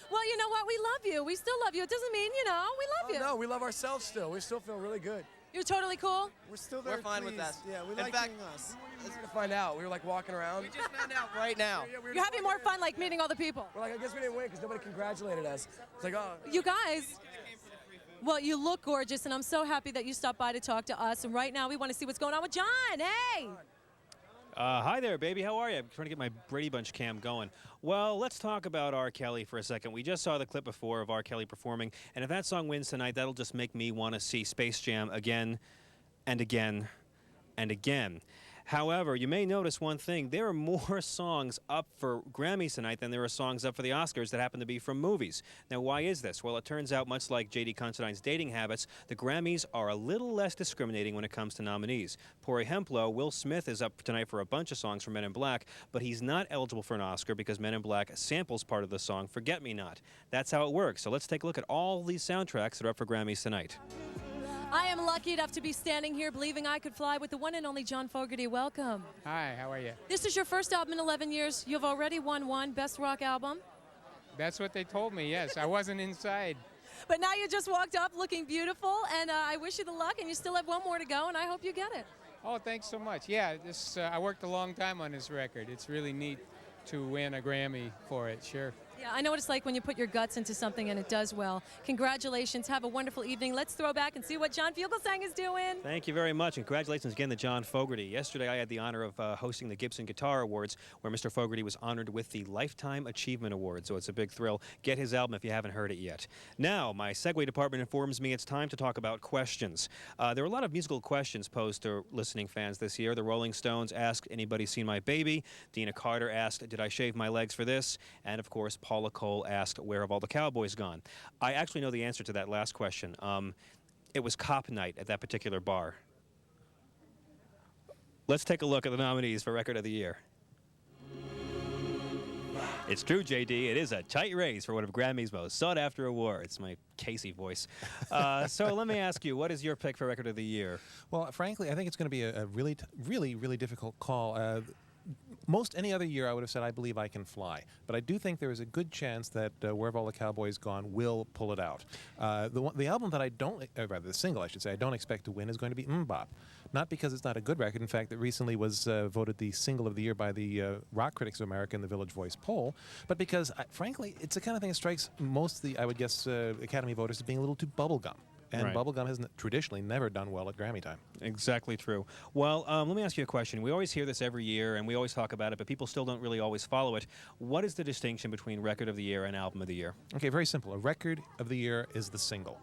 Well, you know what? We love you. We still love you. It doesn't mean, we love you. No, we love ourselves still. We still feel really good. You're totally cool? We're still We're fine with that. Yeah, we In like fact, being us. We were to find out. We were like walking around. We just found out right now. You're having more fun like meeting all the people. We're like, I guess we didn't win because nobody congratulated us. It's like, oh. You guys, well, you look gorgeous, and I'm so happy that you stopped by to talk to us. And right now, we want to see what's going on with John. Hey! Hi there, baby. How are you? I'm trying to get my Brady Bunch cam going. Well, let's talk about R. Kelly for a second. We just saw the clip before of R. Kelly performing, and if that song wins tonight, that'll just make me want to see Space Jam again and again and again. However, you may notice one thing. There are more songs up for Grammys tonight than there are songs up for the Oscars that happen to be from movies. Now, why is this? Well, it turns out, much like J.D. Considine's dating habits, the Grammys are a little less discriminating when it comes to nominees. Por ejemplo, Will Smith is up tonight for a bunch of songs from Men in Black, but he's not eligible for an Oscar because Men in Black samples part of the song Forget Me Not. That's how it works. So let's take a look at all these soundtracks that are up for Grammys tonight. I am lucky enough to be standing here believing I could fly with the one and only John Fogerty. Welcome. Hi, how are you? This is your first album in 11 years. You've already won one Best Rock Album. That's what they told me, yes. I wasn't inside. But now you just walked up looking beautiful, and I wish you the luck, and you still have one more to go, and I hope you get it. Oh, thanks so much. Yeah, this I worked a long time on this record. It's really neat to win a Grammy for it, sure. Yeah, I know what it's like when you put your guts into something and it does well. Congratulations. Have a wonderful evening. Let's throw back and see what John Fugelsang is doing. Thank you very much, and congratulations again to John Fogerty. Yesterday, I had the honor of hosting the Gibson Guitar Awards, where Mr. Fogerty was honored with the Lifetime Achievement Award, so it's a big thrill. Get his album if you haven't heard it yet. Now, my segue department informs me it's time to talk about questions. There were a lot of musical questions posed to listening fans this year. The Rolling Stones asked, anybody seen my baby? Dina Carter asked, did I shave my legs for this? And, of course, Paula Cole asked, where have all the cowboys gone? I actually know the answer to that last question. It was cop night at that particular bar. Let's take a look at the nominees for Record of the Year. It's true, JD. It is a tight race for one of Grammy's most sought-after awards. My Casey voice. So let me ask you, what is your pick for Record of the Year? Well, frankly, I think it's going to be a really difficult call. Most any other year, I would have said, I Believe I Can Fly. But I do think there is a good chance that Where Have All the Cowboys Gone will pull it out. The album that I don't, rather the single, I should say, I don't expect to win is going to be Mbop. Not because it's not a good record. In fact, it recently was voted the single of the year by the Rock Critics of America in the Village Voice poll. But because, frankly, it's the kind of thing that strikes most of the, I would guess, Academy voters as being a little too bubblegum. And Right. bubblegum has traditionally never done well at Grammy time. Exactly true. Well, let me ask you a question. We always hear this every year, and we always talk about it, but people still don't really always follow it. What is the distinction between Record of the Year and Album of the Year? Okay, very simple. A record of the year is the single.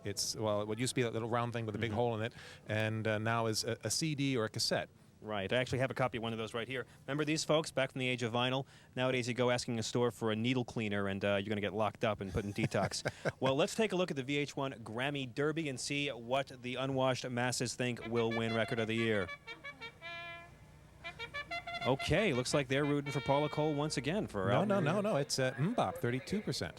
It's, well, what used to be that little round thing with a big hole in it, and now is a CD or a cassette. Right. I actually have a copy of one of those right here. Remember these folks back from the age of vinyl? Nowadays you go asking a store for a needle cleaner and you're going to get locked up and put in detox. Well, let's take a look at the VH1 Grammy Derby and see what the unwashed masses think will win Record of the Year. Okay, looks like they're rooting for Paula Cole once again for No. It's Mbop, 32%.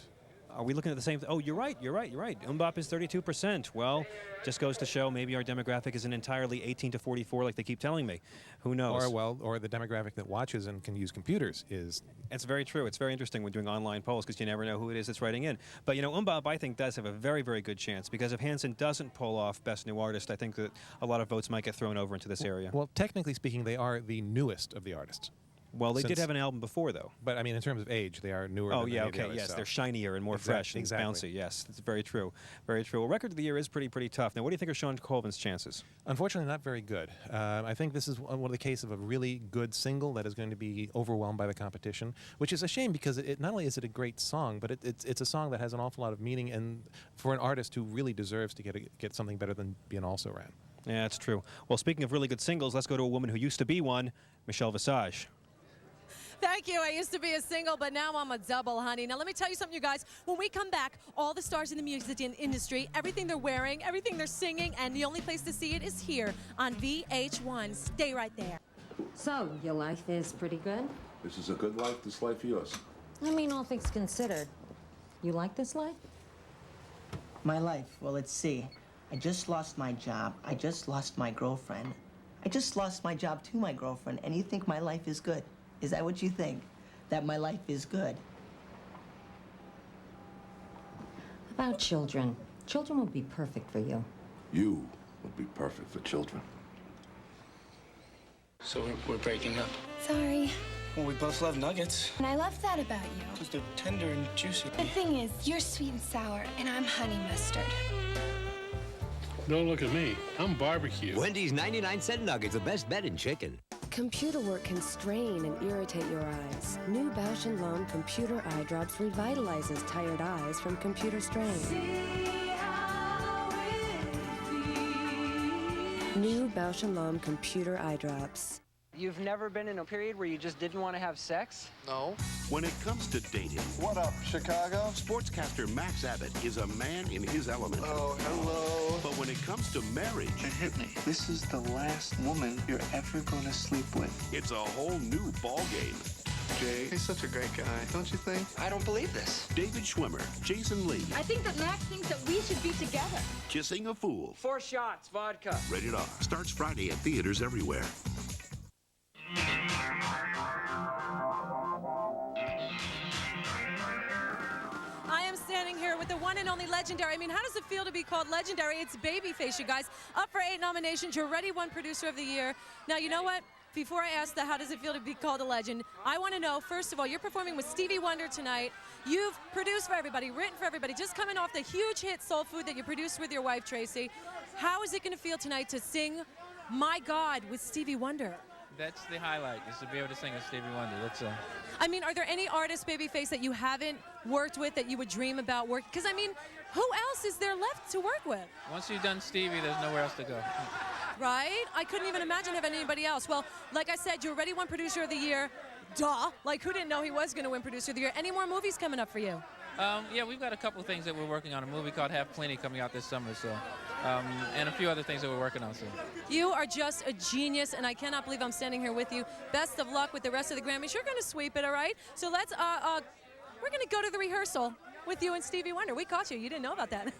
Are we looking at the same? Oh, you're right. Mbop is 32%. Well, just goes to show maybe our demographic isn't entirely 18 to 44 like they keep telling me. Who knows? Or the demographic that watches and can use computers is. It's very true. It's very interesting when doing online polls because you never know who it is that's writing in. But, you know, Mbop, I think, does have a very, very good chance because if Hanson doesn't pull off Best New Artist, I think that a lot of votes might get thrown over into this area. Well, technically speaking, they are the newest of the artists. Well, they did have an album before, though. But, I mean, in terms of age, they are newer Oh, than yeah, any of the okay, others, yes. so. They're shinier and more fresh and bouncy. Yes, that's very true. Very true. Well, Record of the Year is pretty tough. Now, what do you think are Sean Colvin's chances? Unfortunately, not very good. I think this is one of the cases of a really good single that is going to be overwhelmed by the competition, which is a shame because it not only is it a great song, but it's a song that has an awful lot of meaning and for an artist who really deserves to get something better than be an also-ran. Yeah, that's true. Well, speaking of really good singles, let's go to a woman who used to be one, Michelle Visage. Thank you. I used to be a single, but now I'm a double, honey. Now, let me tell you something, you guys. When we come back, all the stars in the music industry, everything they're wearing, everything they're singing, and the only place to see it is here on VH1. Stay right there. So, your life is pretty good? This is a good life, this life yours. I mean, all things considered. You like this life? My life? Well, let's see. I just lost my job. I just lost my girlfriend. I just lost my job to my girlfriend, and you think my life is good? Is that what you think? That my life is good? About children. Children would be perfect for you. You would be perfect for children. So we're breaking up. Sorry. Well, we both love nuggets. And I love that about you. Because they're tender and juicy. The thing is, you're sweet and sour, and I'm honey mustard. Don't look at me. I'm barbecue. Wendy's 99-cent nuggets, the best bet in chicken. Computer work can strain and irritate your eyes. New Bausch & Lomb Computer Eye Drops revitalizes tired eyes from computer strain. New Bausch & Lomb Computer Eye Drops. You've never been in a period where you just didn't want to have sex? No. When it comes to dating... What up, Chicago? Sportscaster Max Abbott is a man in his element. Oh, hello. But when it comes to marriage... It hit me. This is the last woman you're ever going to sleep with. It's a whole new ballgame. Jay, he's such a great guy, don't you think? I don't believe this. David Schwimmer, Jason Lee, I think that Max thinks that we should be together. Kissing a Fool. 4 shots, vodka. Rated R. Starts Friday at theaters everywhere. I am standing here with the one and only legendary. I mean, how does it feel to be called legendary? It's Babyface, you guys. Up for 8 nominations. You're already won Producer of the Year. Now, you know what? Before I ask how does it feel to be called a legend, I want to know, first of all, you're performing with Stevie Wonder tonight. You've produced for everybody, written for everybody, just coming off the huge hit Soul Food that you produced with your wife, Tracy. How is it going to feel tonight to sing My God with Stevie Wonder? That's the highlight, is to be able to sing with Stevie Wonder. That's I mean, are there any artists, Babyface, that you haven't worked with that you would dream about working? Because, I mean, who else is there left to work with? once you've done Stevie, there's nowhere else to go. Right? I couldn't even imagine having anybody else. Well, like I said, you already won Producer of the Year. Duh. Like, who didn't know he was going to win Producer of the Year? Any more movies coming up for you? Yeah, we've got a couple of things that we're working on. A movie called Have Plenty coming out this summer, so, and a few other things that we're working on soon. You are just a genius, and I cannot believe I'm standing here with you. Best of luck with the rest of the Grammys. You're going to sweep it, all right? So let's, we're going to go to the rehearsal with you and Stevie Wonder. We caught you. You didn't know about that.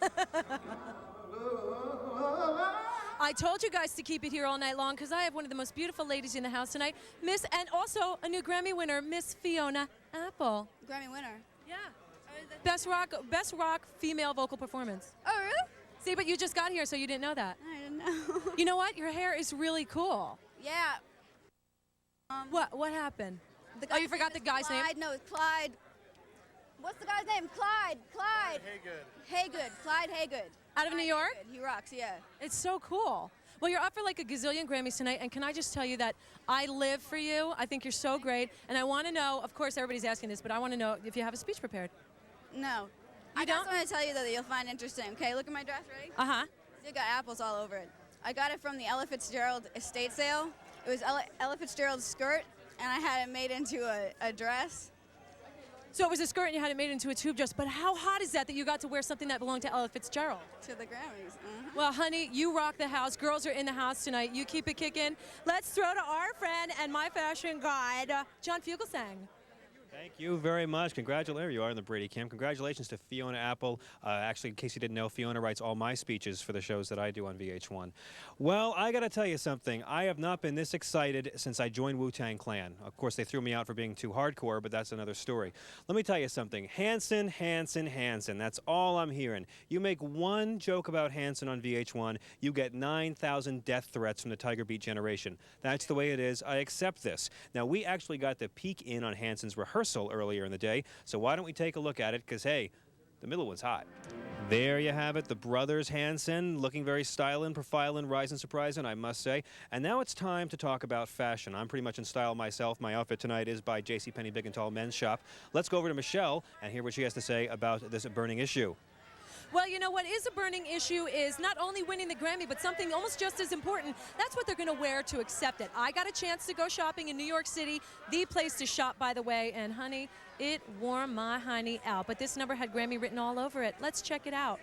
I told you guys to keep it here all night long because I have one of the most beautiful ladies in the house tonight, Miss, and also a new Grammy winner, Miss Fiona Apple. Grammy winner. Yeah. Best rock female vocal performance. Oh, really? See, but you just got here, so you didn't know that. I didn't know. You know what? Your hair is really cool. Yeah. What happened? Oh, you forgot the guy's name? Clyde. No, it's Clyde. What's the guy's name? Clyde. Haygood. Clyde Haygood. Out of New York? Haygood. He rocks, yeah. It's so cool. Well, you're up for like a gazillion Grammys tonight, and can I just tell you that I live for you. I think you're so great, and I want to know, of course everybody's asking this, but I want to know if you have a speech prepared. No. I just want to tell you, though, that you'll find interesting. Okay, look at my dress, ready? Uh-huh. It's got apples all over it. I got it from the Ella Fitzgerald estate sale. It was Ella Fitzgerald's skirt, and I had it made into a dress. So it was a skirt and you had it made into a tube dress, but how hot is that you got to wear something that belonged to Ella Fitzgerald? To the Grammys. Well, honey, you rock the house. Girls are in the house tonight. You keep it kicking. Let's throw to our friend and my fashion guide, John Fugelsang. Thank you very much. Congratulations. There you are in the Brady Cam. Congratulations to Fiona Apple. Actually, in case you didn't know, Fiona writes all my speeches for the shows that I do on VH1. Well, I got to tell you something. I have not been this excited since I joined Wu-Tang Clan. Of course, they threw me out for being too hardcore, but that's another story. Let me tell you something. Hanson, Hanson, Hanson. That's all I'm hearing. You make one joke about Hanson on VH1, you get 9,000 death threats from the Tiger Beat generation. That's the way it is. I accept this. Now, we actually got to peek in on Hanson's rehearsal earlier in the day, so why don't we take a look at it, because hey, the middle one's hot. There you have it, the brothers Hanson, looking very styling, profiling, rising, surprising, I must say. And now it's time to talk about fashion. I'm pretty much in style myself. My outfit tonight is by JCPenney Big and Tall Men's Shop. Let's go over to Michelle and hear what she has to say about this burning issue. Well, you know what is a burning issue is not only winning the Grammy, but something almost just as important. That's what they're going to wear to accept it. I got a chance to go shopping in New York City, the place to shop, by the way, and honey, it wore my honey out. But this number had Grammy written all over it. Let's check it out.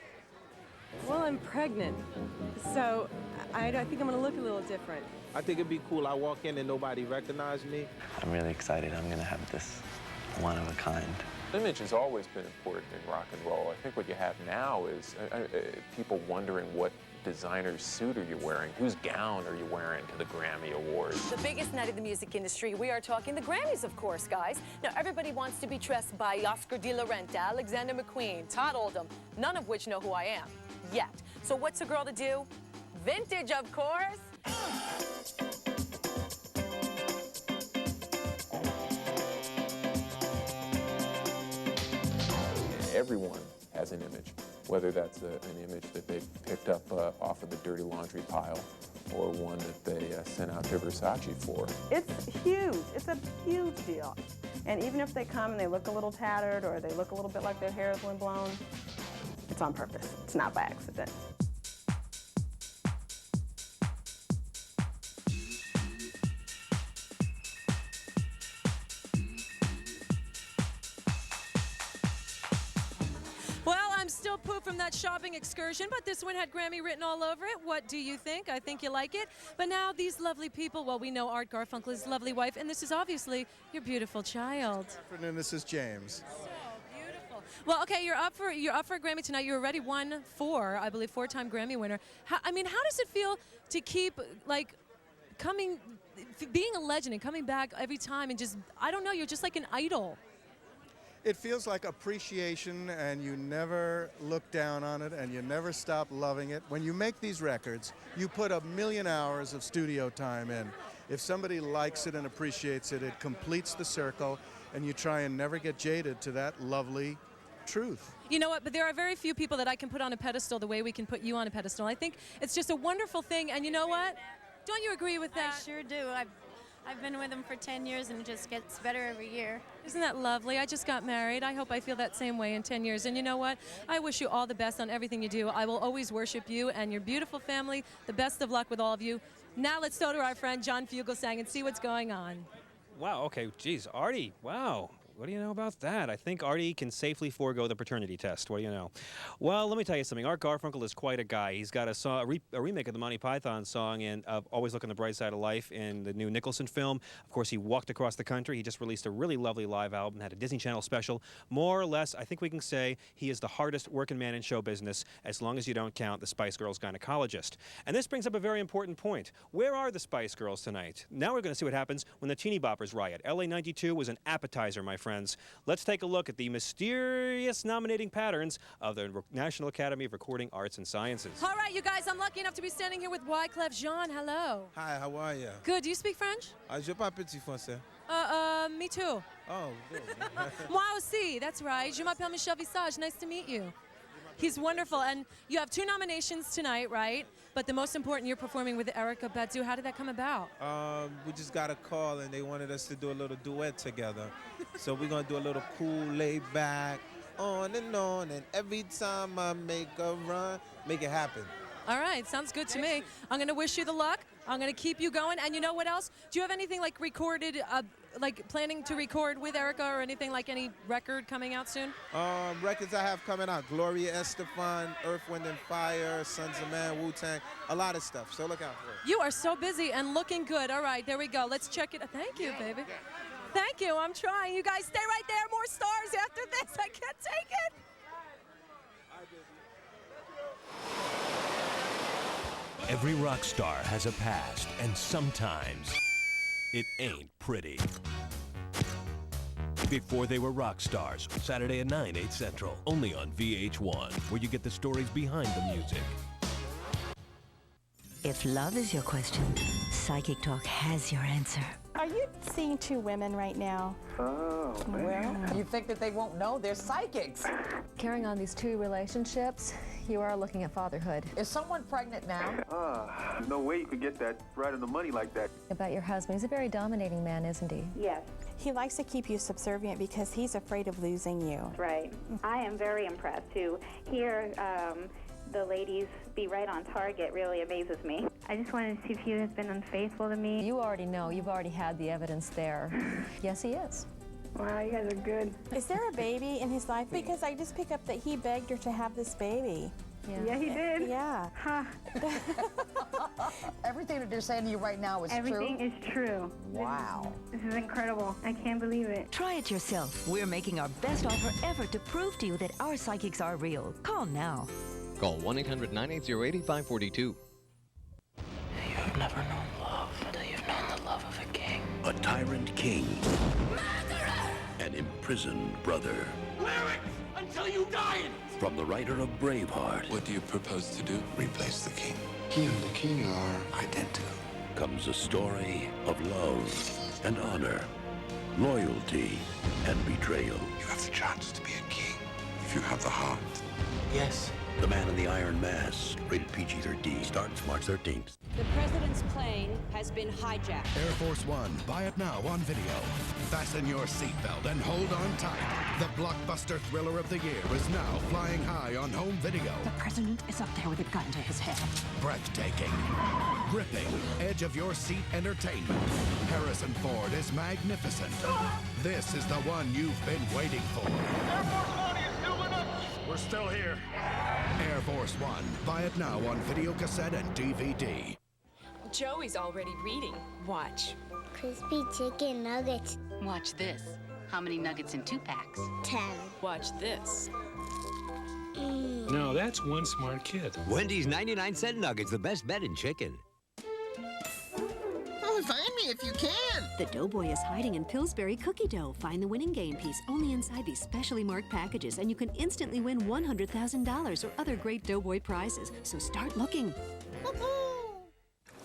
Well, I'm pregnant, so I think I'm going to look a little different. I think it'd be cool. I walk in and nobody recognized me. I'm really excited. I'm going to have this one of a kind. Image has always been important in rock and roll. I think what you have now is people wondering what designer's suit are you wearing? Whose gown are you wearing to the Grammy Awards? The biggest night in the music industry. We are talking the Grammys, of course, guys. Now, everybody wants to be dressed by Oscar de la Renta, Alexander McQueen, Todd Oldham, none of which know who I am, yet. So what's a girl to do? Vintage, of course. Everyone has an image, whether that's an image that they picked up off of the dirty laundry pile or one that they sent out to Versace for. It's huge. It's a huge deal. And even if they come and they look a little tattered or they look a little bit like their hair is windblown, it's on purpose. It's not by accident. Still poop from that shopping excursion, but this one had Grammy written all over it. What do you think? I think you like it. But now these lovely people, well, we know Art Garfunkel's lovely wife, and this is obviously your beautiful child. Good afternoon, this is James. So beautiful. Well, okay, you're up for a Grammy tonight. You already won I believe, four-time Grammy winner. How does it feel to keep being a legend and coming back every time and just, I don't know, you're just like an idol. It feels like appreciation, and you never look down on it, and you never stop loving it. When you make these records, you put 1,000,000 hours of studio time in. If somebody likes it and appreciates it, it completes the circle, and you try and never get jaded to that lovely truth. You know what, but there are very few people that I can put on a pedestal the way we can put you on a pedestal. I think it's just a wonderful thing, and you know what? Don't you agree with that? I sure do. I've been with him for 10 years, and it just gets better every year. Isn't that lovely? I just got married. I hope I feel that same way in 10 years. And you know what? I wish you all the best on everything you do. I will always worship you and your beautiful family. The best of luck with all of you. Now let's go to our friend John Fugelsang and see what's going on. Wow, okay, geez, Artie, wow. What do you know about that? I think Artie can safely forego the paternity test. What do you know? Well, let me tell you something. Art Garfunkel is quite a guy. He's got a remake of the Monty Python song of Always Look on the Bright Side of Life in the new Nicholson film. Of course, he walked across the country. He just released a really lovely live album, had a Disney Channel special. More or less, I think we can say he is the hardest working man in show business, as long as you don't count the Spice Girls gynecologist. And this brings up a very important point. Where are the Spice Girls tonight? Now we're going to see what happens when the Teeny Boppers riot. LA 92 was an appetizer, my friends. Let's take a look at the mysterious nominating patterns of the National Academy of Recording Arts and Sciences. All right, you guys, I'm lucky enough to be standing here with Wyclef Jean. Hello. Hi, how are you? Good. Do you speak French? Je parle petit français. Me too. Oh, good. Moi aussi, that's right. Je m'appelle Michelle Visage. Nice to meet you. He's wonderful. And you have 2 nominations tonight, right? But the most important, you're performing with Erykah Badu. How did that come about? We just got a call and they wanted us to do a little duet together. So we're going to do a little cool, laid back, on, and every time I make a run, make it happen. All right, sounds good to me. I'm going to wish you the luck. I'm going to keep you going. And you know what else? Do you have anything like recorded, like planning to record with Erykah or anything like any record coming out soon? Records I have coming out. Gloria Estefan, Earth, Wind and Fire, Sons of Man, Wu-Tang, a lot of stuff. So look out for it. You are so busy and looking good. All right, there we go. Let's check it. Thank you, baby. Thank you. I'm trying. You guys stay right there. More stars after this. I can't take it. Every rock star has a past, and sometimes it ain't pretty. Before They Were Rock Stars, Saturday at 9, 8 Central, only on VH1, where you get the stories behind the music. If love is your question, Psychic Talk has your answer. Are you seeing 2 women right now? Oh, man. Well, you think that they won't know? They're psychics. Carrying on these 2 relationships, you are looking at fatherhood. Is someone pregnant now? No way you could get that right on the money like that. About your husband, he's a very dominating man, isn't he? Yes. He likes to keep you subservient because he's afraid of losing you. Right. I am very impressed to hear the ladies be right on target. Really amazes me. I just wanted to see if he has been unfaithful to me. You already know. You've already had the evidence there. Yes, he is. Wow, you guys are good. Is there a baby in his life? Because I just pick up that he begged her to have this baby. Yeah, he did. Yeah. Huh. Everything that they're saying to you right now is true? Everything is true. Wow. This is incredible. I can't believe it. Try it yourself. We're making our best offer ever to prove to you that our psychics are real. Call now. Call 1-800-980-8542. You've never known love until you've known the love of a king. A tyrant king. An imprisoned brother. Wear it until you die in it! From the writer of Braveheart. What do you propose to do? Replace the king. He and the king are identical. Comes a story of love and honor, loyalty and betrayal. You have the chance to be a king if you have the heart. Yes. The Man in the Iron Mask, rated PG-13, starts March 13th. The president's plane has been hijacked. Air Force One, buy it now on video. Fasten your seatbelt and hold on tight. The blockbuster thriller of the year is now flying high on home video. The president is up there with a gun to his head. Breathtaking, gripping, edge-of-your-seat entertainment. Harrison Ford is magnificent. This is the one you've been waiting for. Air Force One is doing us! We're still here. Air Force One. Buy it now on video cassette and DVD. Joey's already reading. Watch. Crispy chicken nuggets. Watch this. How many nuggets in 2 packs? 10. Watch this. No, that's one smart kid. Wendy's 99-cent nuggets, the best bet in chicken. Oh, find me if you can. The Doughboy is hiding in Pillsbury cookie dough. Find the winning game piece only inside these specially marked packages, and you can instantly win $100,000 or other great Doughboy prizes. So start looking.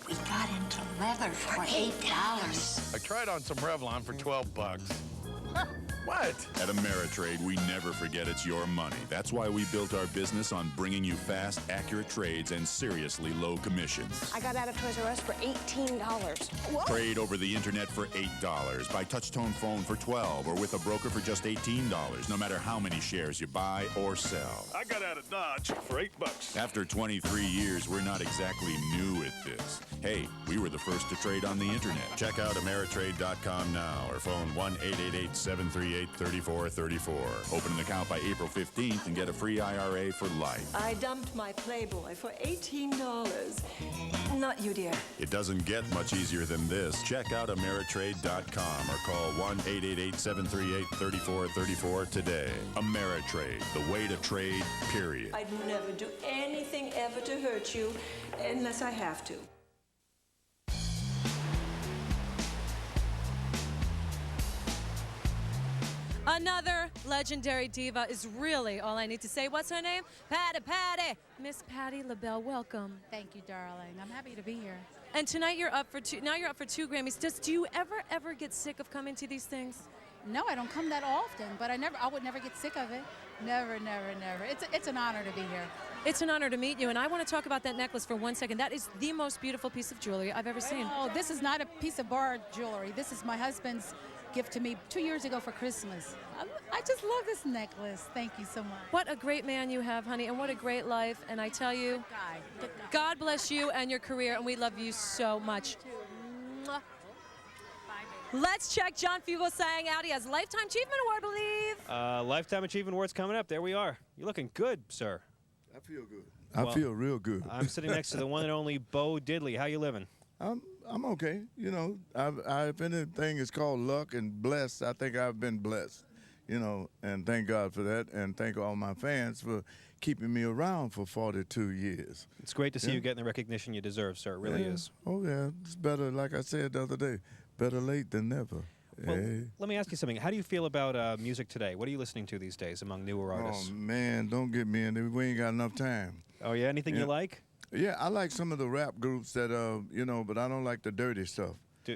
We got into leather for $8. I tried on some Revlon for $12. What? At Ameritrade, we never forget it's your money. That's why we built our business on bringing you fast, accurate trades and seriously low commissions. I got out of Toys R Us for $18. What? Trade over the internet for $8, buy touch-tone phone for $12, or with a broker for just $18, no matter how many shares you buy or sell. I got out of Dodge for $8. After 23 years, we're not exactly new at this. Hey, we were the first to trade on the internet. Check out Ameritrade.com now or phone 1-888-738-3434. Open an account by April 15th and get a free IRA for life. I dumped my Playboy for $18. Not you, dear. It doesn't get much easier than this. Check out Ameritrade.com or call 1-888-738-3434 today. Ameritrade, the way to trade, period. I'd never do anything ever to hurt you unless I have to. Another legendary diva is really all I need to say. What's her name? Patty. Miss Patti LaBelle, welcome. Thank you, darling. I'm happy to be here. And tonight you're up for two. Now you're up for 2 Grammys. Do you ever get sick of coming to these things? No, I don't come that often, but I would never get sick of it. Never. It's an honor to be here. It's an honor to meet you, and I want to talk about that necklace for 1 second. That is the most beautiful piece of jewelry I've ever seen. Oh, this is not a piece of borrowed jewelry. This is my husband's gift to me 2 years ago for Christmas. I just love this necklace. Thank you so much. What a great man you have, honey, and what a great life. And I tell you, Good guy. God bless you and your career, and we love you so much. Mwah. Let's check John Fugelsang out. He has Lifetime Achievement Award, I believe. Lifetime Achievement Award's coming up. There we are. You're looking good, sir. I feel good. I feel real good. I'm sitting next to the one and only Bo Diddley. How you living? I'm okay. You know, if anything is called luck and blessed, I think I've been blessed. You know, and thank God for that, and thank all my fans for keeping me around for 42 years. It's great to see you getting the recognition you deserve, sir. It really is. Oh, yeah. It's better, like I said the other day, better late than never. Well, let me ask you something. How do you feel about music today? What are you listening to these days among newer artists? Oh, man, don't get me in there. We ain't got enough time. Oh, yeah? Anything you like? Yeah, I like some of the rap groups that, you know, but I don't like the dirty stuff.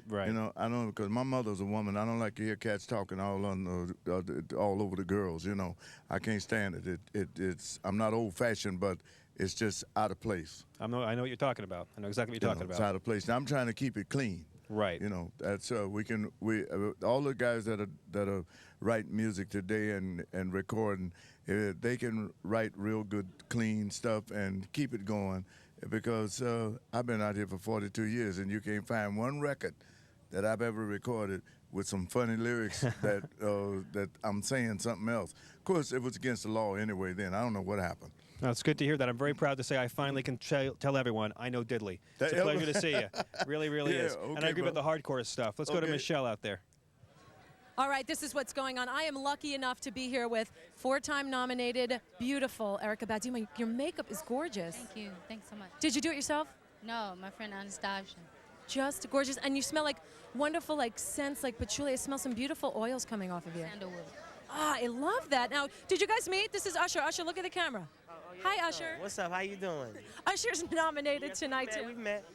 Right. You know, I don't, because my mother's a woman. I don't like to hear cats talking all over the girls. You know, I can't stand it. It's I'm not old-fashioned, but it's just out of place. I know what you're talking about. I know exactly what you're talking about. It's out of place. Now, I'm trying to keep it clean. Right. You know, that's all the guys that are write music today and recording, they can write real good, clean stuff and keep it going. Because I've been out here for 42 years, and you can't find one record that I've ever recorded with some funny lyrics that I'm saying something else. Of course, it was against the law anyway then. I don't know what happened. No, it's good to hear that. I'm very proud to say I finally can tell everyone I know Diddley. It's a pleasure to see you. Really, really is. Okay, and I agree about the hardcore stuff. Let's go to Michelle out there. All right, this is what's going on. I am lucky enough to be here with 4-time nominated, beautiful Erykah Badu. Your makeup is gorgeous. Thank you. Thanks so much. Did you do it yourself? No, my friend Anastasia. Just gorgeous. And you smell like wonderful scents like patchouli. I smell some beautiful oils coming off of you. Sandalwood. Ah, I love that. Now, did you guys meet? This is Usher. Usher, look at the camera. Hi, Usher. What's up? How you doing? Usher's nominated tonight, too. We've met.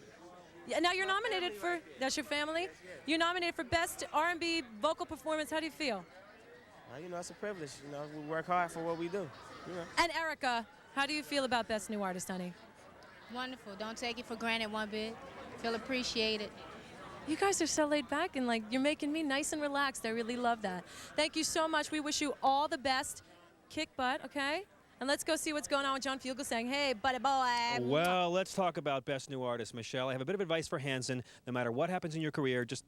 Yeah, now you're nominated for, that's your family? You're nominated for Best R&B Vocal Performance. How do you feel? You know, it's a privilege. You know, we work hard for what we do. You know. And Erykah, how do you feel about Best New Artist, honey? Wonderful. Don't take it for granted one bit. Feel appreciated. You guys are so laid back and you're making me nice and relaxed. I really love that. Thank you so much. We wish you all the best. Kick butt, okay? And let's go see what's going on with John Fugelsang. Hey, buddy boy. Well, let's talk about Best New Artist, Michelle. I have a bit of advice for Hanson. No matter what happens in your career, just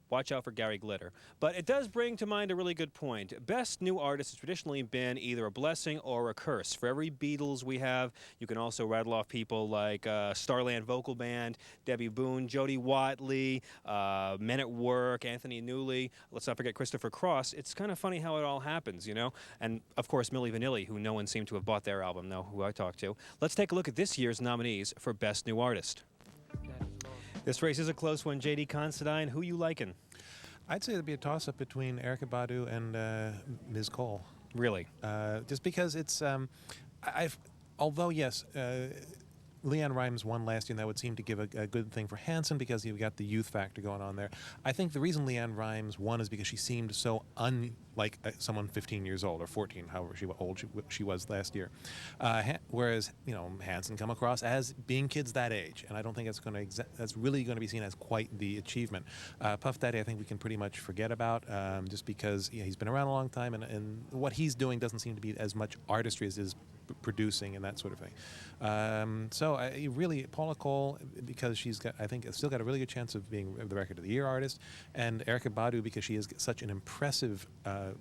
watch out for Gary Glitter. But it does bring to mind a really good point. Best New Artist has traditionally been either a blessing or a curse. For every Beatles we have, you can also rattle off people like Starland Vocal Band, Debbie Boone, Jody Watley, Men at Work, Anthony Newley. Let's not forget Christopher Cross. It's kind of funny how it all happens, you know? And, of course, Milli Vanilli, who no one seemed to have bought their album, know who I talked to. Let's take a look at this year's nominees for Best New Artist. This race is a close one. J.D. Considine, who you liking? I'd say it'd be a toss-up between Erykah Badu and Ms. Cole. Really? Just because it's, although yes, Leanne Rimes won last year, and that would seem to give a good thing for Hanson because you've got the youth factor going on there. I think the reason Leanne Rimes won is because she seemed so unlike someone 15 years old or 14, however old she was last year. Whereas, you know, Hanson come across as being kids that age, and I don't think that's really going to be seen as quite the achievement. Puff Daddy, I think we can pretty much forget about, just because he's been around a long time, and what he's doing doesn't seem to be as much artistry as is producing and that sort of thing. So really, Paula Cole, because she's got, I think, still got a really good chance of being the Record of the Year artist, and Erykah Badu because she has such an impressive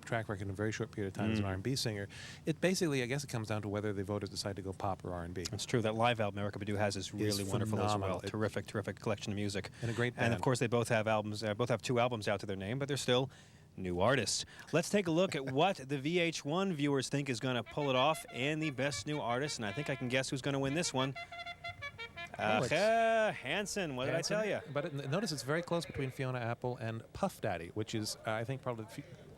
track record in a very short period of time as an R&B singer. It basically, I guess, it comes down to whether the voters decide to go pop or R&B. It's true. That live album Erykah Badu has is really wonderful phenomenal. as well. Terrific collection of music. And a great band. And of course, they both have albums. Both have 2 albums out to their name, but they're still new artists. Let's take a look at what the VH1 viewers think is going to pull it off in the Best New Artist, and I think I can guess who's going to win this one. Hanson, what did I tell you? But notice it's very close between Fiona Apple and Puff Daddy, which is, I think, probably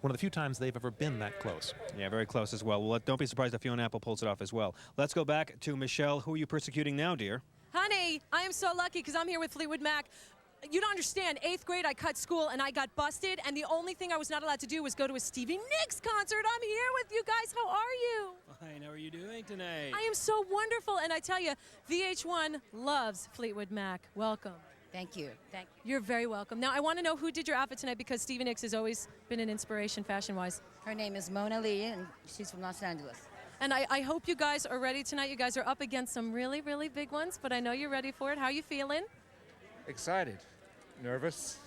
one of the few times they've ever been that close. Yeah, very close as well. Well, don't be surprised if Fiona Apple pulls it off as well. Let's go back to Michelle. Who are you persecuting now, dear? Honey, I am so lucky because I'm here with Fleetwood Mac. You don't understand, 8th grade I cut school and I got busted, and the only thing I was not allowed to do was go to a Stevie Nicks concert. I'm here with you guys. How are you? Fine. How are you doing tonight? I am so wonderful, and I tell you, VH1 loves Fleetwood Mac. Welcome. Thank you. Thank you. You're very welcome. Now, I want to know who did your outfit tonight because Stevie Nicks has always been an inspiration fashion-wise. Her name is Mona Lee, and she's from Los Angeles. And I hope you guys are ready tonight. You guys are up against some really, really big ones, but I know you're ready for it. How are you feeling? Excited. Nervous.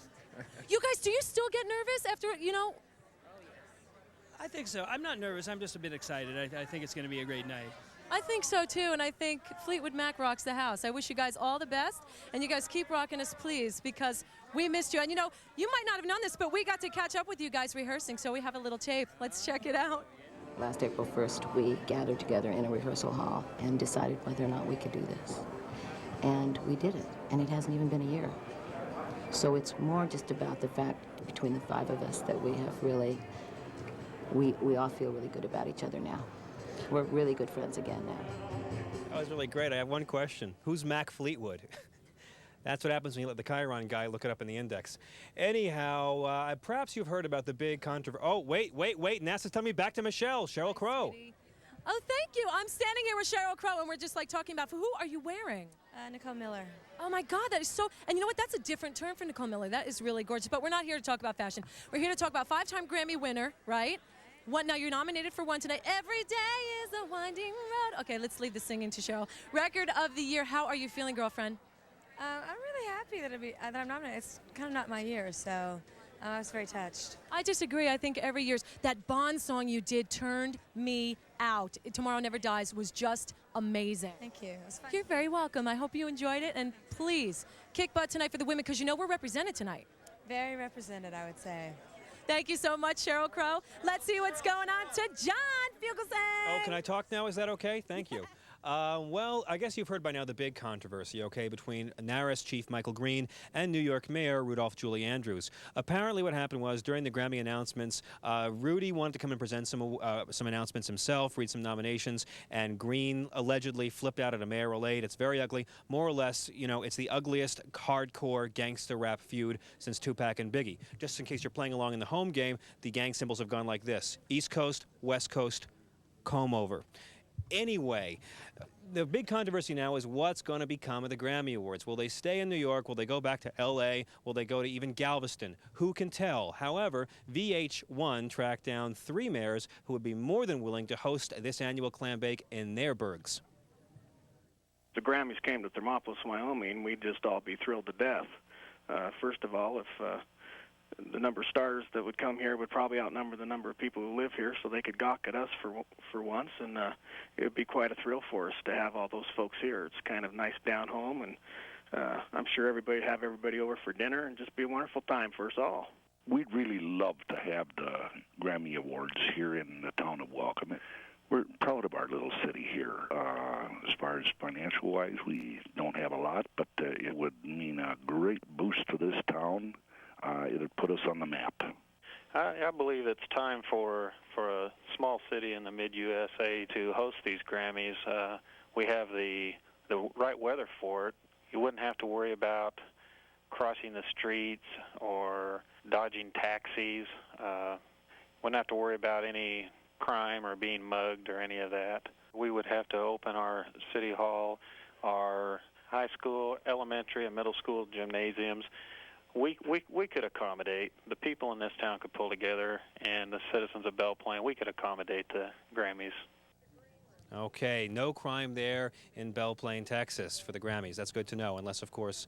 You guys, do you still get nervous after, you know? I think so. I'm not nervous. I'm just a bit excited. I think it's going to be a great night. I think so, too, and I think Fleetwood Mac rocks the house. I wish you guys all the best, and you guys keep rocking us, please, because we missed you. And, you know, you might not have known this, but we got to catch up with you guys rehearsing, so we have a little tape. Let's check it out. Last April 1st, we gathered together in a rehearsal hall and decided whether or not we could do this. And we did it, and it hasn't even been a year. So it's more just about the fact between the 5 of us that we have really, we all feel really good about each other now. We're really good friends again now. That was really great. I have one question. Who's Mac Fleetwood? That's what happens when you let the Chiron guy look it up in the index. Anyhow, perhaps you've heard about the big controversy. Oh, wait. NASA's telling me back to Michelle, Sheryl Crow. Oh, thank you. I'm standing here with Sheryl Crow, and we're just like talking about, who are you wearing? Nicole Miller. Oh my God, that is so, and you know what, that's a different term for Nicole Miller. That is really gorgeous, but we're not here to talk about fashion. We're here to talk about 5-time Grammy winner, right? Now you're nominated for one tonight. Every day is a winding road. Okay, let's leave the singing to Sheryl. Record of the year, how are you feeling, girlfriend? I'm really happy that I'm nominated. It's kind of not my year, so I was very touched. I disagree. I think every year's, that Bond song you did turned me out. Tomorrow Never Dies was just amazing. Thank you. It was fun. You're very welcome. I hope you enjoyed it, and please kick butt tonight for the women, because you know we're represented tonight. Very represented, I would say. Thank you so much, Sheryl Crow. Let's see what's going on to John Fugelsang. Oh, can I talk now? Is that okay? Thank you. Well, I guess you've heard by now the big controversy, okay, between NARAS chief Michael Green and New York Mayor Rudolph Giuliani Andrews. Apparently what happened was during the Grammy announcements, Rudy wanted to come and present some announcements himself, read some nominations, and Green allegedly flipped out at a mayoral aide. It's very ugly. More or less, you know, it's the ugliest hardcore gangster rap feud since Tupac and Biggie. Just in case you're playing along in the home game, the gang symbols have gone like this: East Coast, West Coast, comb over. Anyway, the big controversy now is what's going to become of the Grammy Awards. Will they stay in New York? Will they go back to L.A.? Will they go to even Galveston? Who can tell? However, VH1 tracked down 3 mayors who would be more than willing to host this annual clam bake in their burgs. If the Grammys came to Thermopolis, Wyoming, we'd just all be thrilled to death. First of all, if the number of stars that would come here would probably outnumber the number of people who live here, so they could gawk at us for once, and it would be quite a thrill for us to have all those folks here. It's kind of nice down home, and I'm sure everybody would have everybody over for dinner and just be a wonderful time for us all. We'd really love to have the Grammy Awards here in the town of Welcome. We're proud of our little city here. As far as financial-wise, we don't have a lot, but it would mean a great boost to this town. It would put us on the map. I believe it's time for a small city in the mid-USA to host these Grammys. We have the right weather for it. You wouldn't have to worry about crossing the streets or dodging taxis. Wouldn't have to worry about any crime or being mugged or any of that. We would have to open our city hall, our high school, elementary, and middle school gymnasiums. We could accommodate. The people in this town could pull together, and the citizens of Belle Plaine, we could accommodate the Grammys. Okay, no crime there in Belle Plaine, Texas for the Grammys. That's good to know, unless, of course,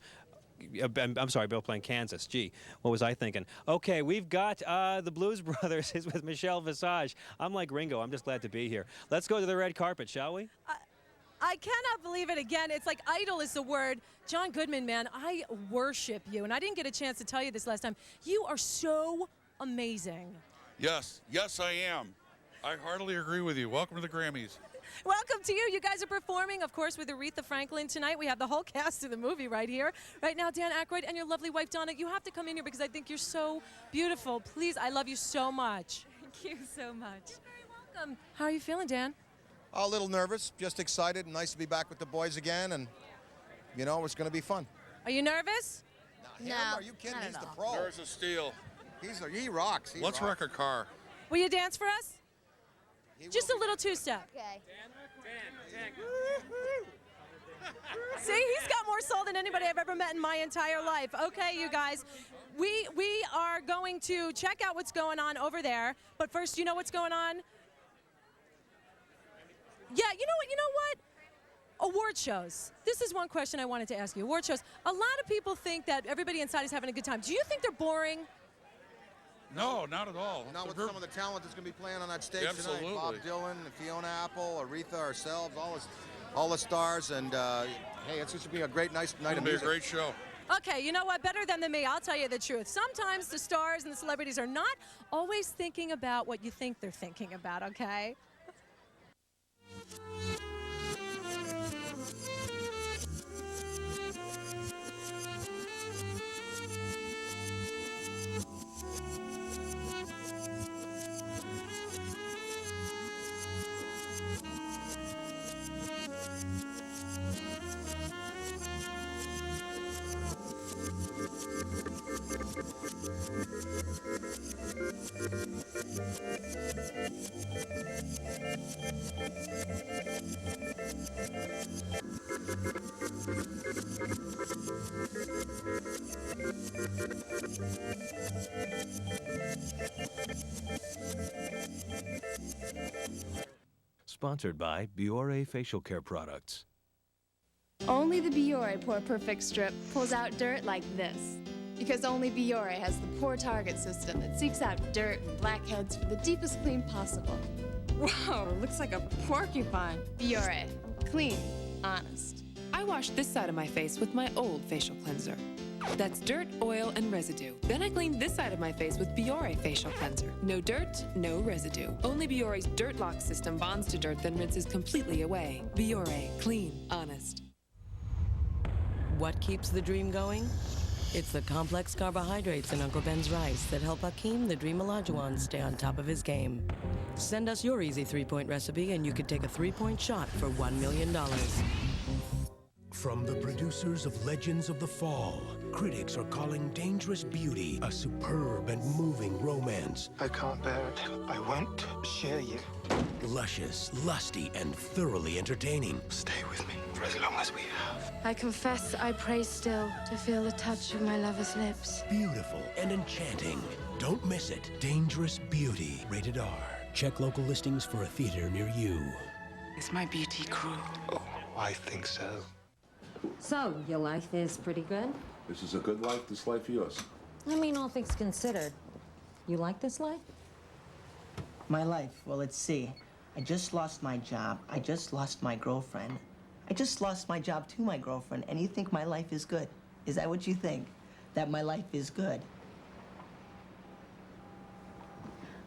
I'm sorry, Belle Plaine, Kansas. Gee, what was I thinking? Okay, we've got the Blues Brothers is with Michelle Visage. I'm like Ringo. I'm just glad to be here. Let's go to the red carpet, shall we? I cannot believe it again. It's like idol is the word. John Goodman, man, I worship you. And I didn't get a chance to tell you this last time. You are so amazing. Yes, I am. I heartily agree with you. Welcome to the Grammys. Welcome to you. You guys are performing, of course, with Aretha Franklin tonight. We have the whole cast of the movie right here. Right now, Dan Aykroyd and your lovely wife, Donna, you have to come in here because I think you're so beautiful. Please, I love you so much. Thank you so much. You're very welcome. How are you feeling, Dan? A little nervous, just excited, and nice to be back with the boys again, and you know, it's going to be fun. Are you nervous? Him? Are you kidding? He's the pro. There's a steal. He rocks. Let's wreck a car. Will you dance for us? Just a little two-step. Okay. See, he's got more soul than anybody I've ever met in my entire life. Okay, you guys, we are going to check out what's going on over there. But first, you know what's going on? Yeah, you know what? Award shows. This is one question I wanted to ask you. Award shows. A lot of people think that everybody inside is having a good time. Do you think they're boring? No, not at all. Not with some of the talent that's going to be playing on that stage Absolutely. tonight. Bob Dylan, Fiona Apple, Aretha, ourselves, all the stars, and hey, it's just going to be a great, nice night of music. It'll be a great show. Okay, you know what? Better than me, I'll tell you the truth. Sometimes the stars and the celebrities are not always thinking about what you think they're thinking about, okay? Sponsored by Biore Facial Care Products. Only the Biore Pore Perfect Strip pulls out dirt like this. Because only Biore has the pore target system that seeks out dirt and blackheads for the deepest clean possible. Whoa, looks like a porcupine. Biore. Clean. Honest. I wash this side of my face with my old facial cleanser. That's dirt, oil, and residue. Then I clean this side of my face with Biore Facial Cleanser. No dirt, no residue. Only Biore's Dirt Lock system bonds to dirt, then rinses completely away. Biore. Clean. Honest. What keeps the dream going? It's the complex carbohydrates in Uncle Ben's rice that help Hakeem the Dream Olajuwon stay on top of his game. Send us your easy three-point recipe and you could take a three-point shot for $1 million. From the producers of Legends of the Fall, critics are calling Dangerous Beauty a superb and moving romance. I can't bear it. I won't share you. Luscious, lusty, and thoroughly entertaining. Stay with me for as long as we have. I confess I pray still to feel the touch of my lover's lips. Beautiful and enchanting. Don't miss it. Dangerous Beauty. Rated R. Check local listings for a theater near you. Is my beauty cruel? Oh, I think so. So, your life is pretty good? This is a good life, this life of yours. I mean, all things considered. You like this life? My life? Well, let's see. I just lost my job. I just lost my girlfriend. I just lost my job to my girlfriend, and you think my life is good? Is that what you think? That my life is good?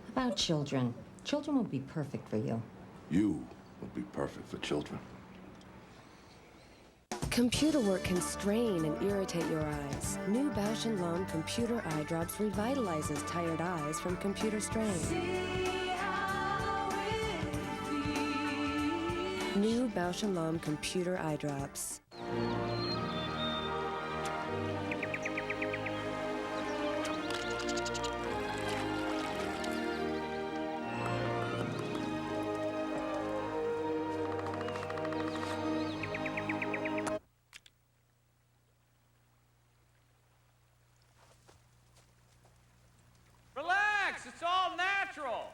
About children. Children will be perfect for you. You will be perfect for children. Computer work can strain and irritate your eyes. New Bausch & Lomb Computer Eye Drops revitalizes tired eyes from computer strain. New Bausch & Lomb Computer Eye Drops. It's all natural.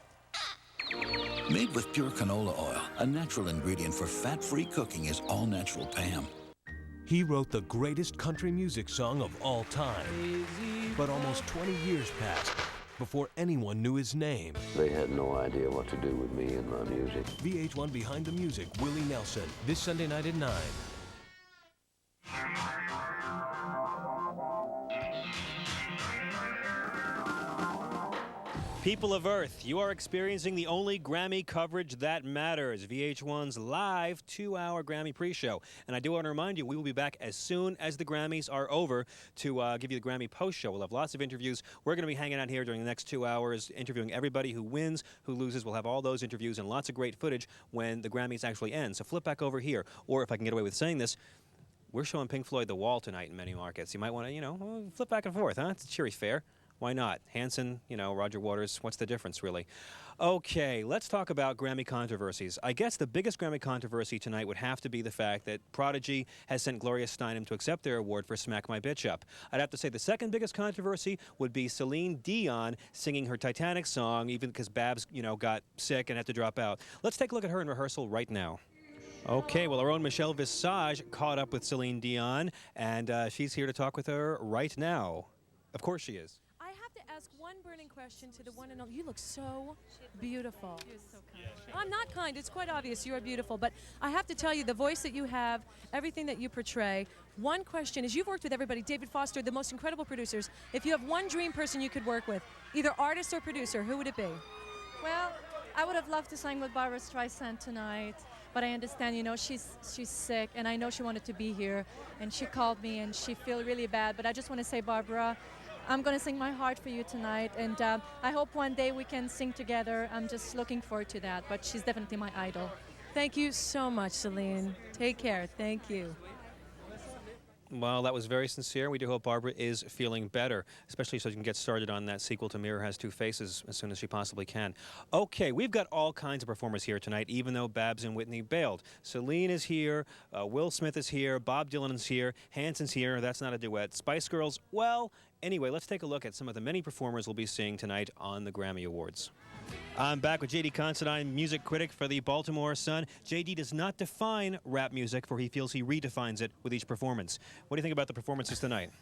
Made with pure canola oil, a natural ingredient for fat-free cooking is all-natural Pam. He wrote the greatest country music song of all time. But almost 20 years passed before anyone knew his name. They had no idea what to do with me and my music. VH1 Behind the Music, Willie Nelson, this Sunday night at 9. People of Earth, you are experiencing the only Grammy coverage that matters, VH1's live 2-hour Grammy pre-show. And I do want to remind you, we will be back as soon as the Grammys are over to give you the Grammy post-show. We'll have lots of interviews. We're going to be hanging out here during the next 2 hours, interviewing everybody who wins, who loses. We'll have all those interviews and lots of great footage when the Grammys actually end. So flip back over here. Or if I can get away with saying this, we're showing Pink Floyd The Wall tonight in many markets. You might want to, you know, flip back and forth, huh? It's a cheery fare. Why not? Hanson, you know, Roger Waters, what's the difference, really? Okay, let's talk about Grammy controversies. I guess the biggest Grammy controversy tonight would have to be the fact that Prodigy has sent Gloria Steinem to accept their award for Smack My Bitch Up. I'd have to say the second biggest controversy would be Celine Dion singing her Titanic song, even because Babs, you know, got sick and had to drop out. Let's take a look at her in rehearsal right now. Okay, well, our own Michelle Visage caught up with Celine Dion, and she's here to talk with her right now. Of course she is. I have to ask one burning question to the one and only. You look so beautiful. You're so kind. I'm not kind. It's quite obvious you are beautiful. But I have to tell you, the voice that you have, everything that you portray, one question is, you've worked with everybody, David Foster, the most incredible producers. If you have one dream person you could work with, either artist or producer, who would it be? Well, I would have loved to sing with Barbra Streisand tonight, but I understand, you know, she's sick, and I know she wanted to be here, and she called me, and she feel really bad. But I just want to say, Barbara, I'm going to sing my heart for you tonight, and I hope one day we can sing together. I'm just looking forward to that, but she's definitely my idol. Thank you so much, Celine. Take care. Thank you. Well, that was very sincere. We do hope Barbara is feeling better, especially so she can get started on that sequel to Mirror Has Two Faces as soon as she possibly can. Okay, we've got all kinds of performers here tonight, even though Babs and Whitney bailed. Celine is here, Will Smith is here, Bob Dylan is here, Hanson's here, that's not a duet. Spice Girls, well, anyway, let's take a look at some of the many performers we'll be seeing tonight on the Grammy Awards. I'm back with J.D. Considine, music critic for the Baltimore Sun. J.D. does not define rap music, for he feels he redefines it with each performance. What do you think about the performances tonight?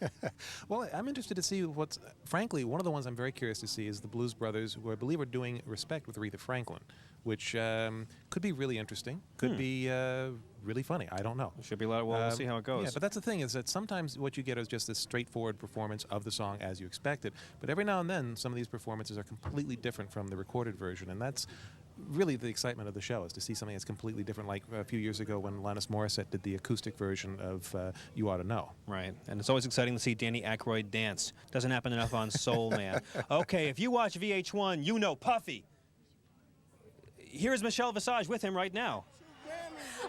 Well, I'm interested to see what's, frankly, one of the ones I'm very curious to see is the Blues Brothers, who I believe are doing Respect with Aretha Franklin, which could be really interesting, could be really funny. I don't know. Should be a lot of, well, we'll see how it goes. Yeah, but that's the thing, is that sometimes what you get is just this straightforward performance of the song as you expect it. But every now and then, some of these performances are completely different from the recorded version, and that's really the excitement of the show, is to see something that's completely different, like a few years ago when Alanis Morissette did the acoustic version of You Ought to Know. Right, and it's always exciting to see Danny Aykroyd dance. Doesn't happen enough on Soul Man. Okay, if you watch VH1, you know Puffy. Here's Michelle Visage with him right now.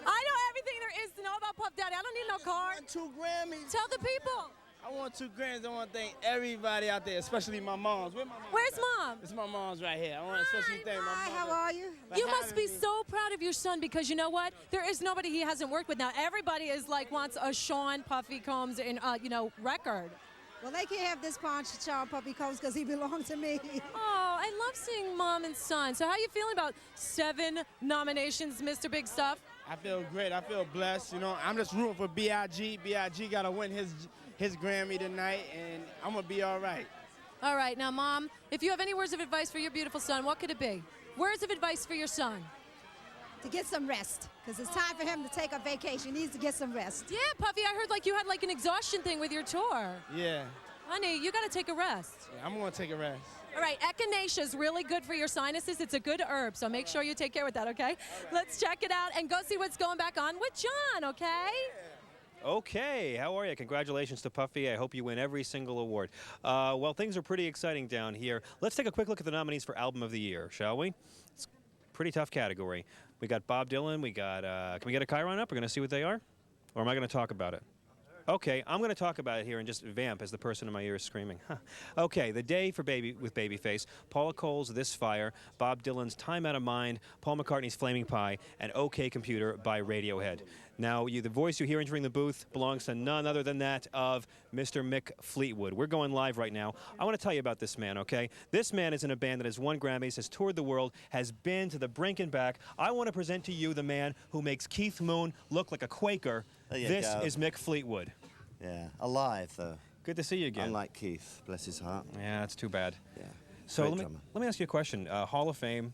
I know everything there is to know about Puff Daddy. I don't need no card. I want 2 Grammys. Tell the people. I want 2 Grammys. I want to thank everybody out there, especially my moms. Where's my mom? Where's Mom? It's my mom's right here. I want to especially thank my mom. How are you? You must be so proud of your son, because you know what? There is nobody he hasn't worked with now. Everybody is like wants a Sean Puffy Combs and you know, record. Well, they can't have this pawn Sean Puffy Combs because he belongs to me. Oh, I love seeing mom and son. So how you feeling about 7 nominations, Mr. Big Stuff? I feel great. I feel blessed. You know, I'm just rooting for B.I.G. B.I.G. got to win his Grammy tonight, and I'm going to be all right. All right. Now, Mom, if you have any words of advice for your beautiful son, what could it be? Words of advice for your son. To get some rest, because it's time for him to take a vacation. He needs to get some rest. Yeah, Puffy, I heard like you had like an exhaustion thing with your tour. Yeah. Honey, you got to take a rest. Yeah, I'm going to take a rest. All right, echinacea is really good for your sinuses. It's a good herb, so make sure you take care with that, okay? Let's check it out and go see what's going back on with John, okay? Okay, how are you? Congratulations to Puffy. I hope you win every single award. Well, things are pretty exciting down here. Let's take a quick look at the nominees for Album of the Year, shall we? It's a pretty tough category. We got Bob Dylan. We got, can we get a Chiron up? We're going to see what they are? Or am I going to talk about it? Okay, I'm going to talk about it here and just vamp as the person in my ear is screaming. Okay, The Day for with Babyface, Paula Cole's This Fire, Bob Dylan's Time Out of Mind, Paul McCartney's Flaming Pie, and OK Computer by Radiohead. Now, the voice you hear entering the booth belongs to none other than that of Mr. Mick Fleetwood. We're going live right now. I want to tell you about this man, okay? This man is in a band that has won Grammys, has toured the world, has been to the brink and back. I want to present to you the man who makes Keith Moon look like a Quaker. This is Mick Fleetwood. Yeah, alive though. Good to see you again. Unlike Keith, bless his heart. Yeah, that's too bad. Yeah. So let me ask you a question. Hall of Fame,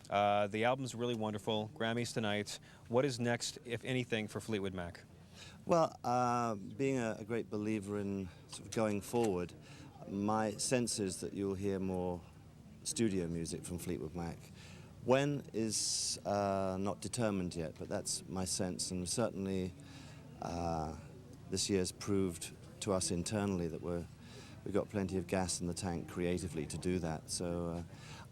the album's really wonderful. Grammys tonight. What is next, if anything, for Fleetwood Mac? Well, being a great believer in sort of going forward, my sense is that you'll hear more studio music from Fleetwood Mac. When is not determined yet, but that's my sense, and certainly this year's proved to us internally that we've got plenty of gas in the tank creatively to do that. So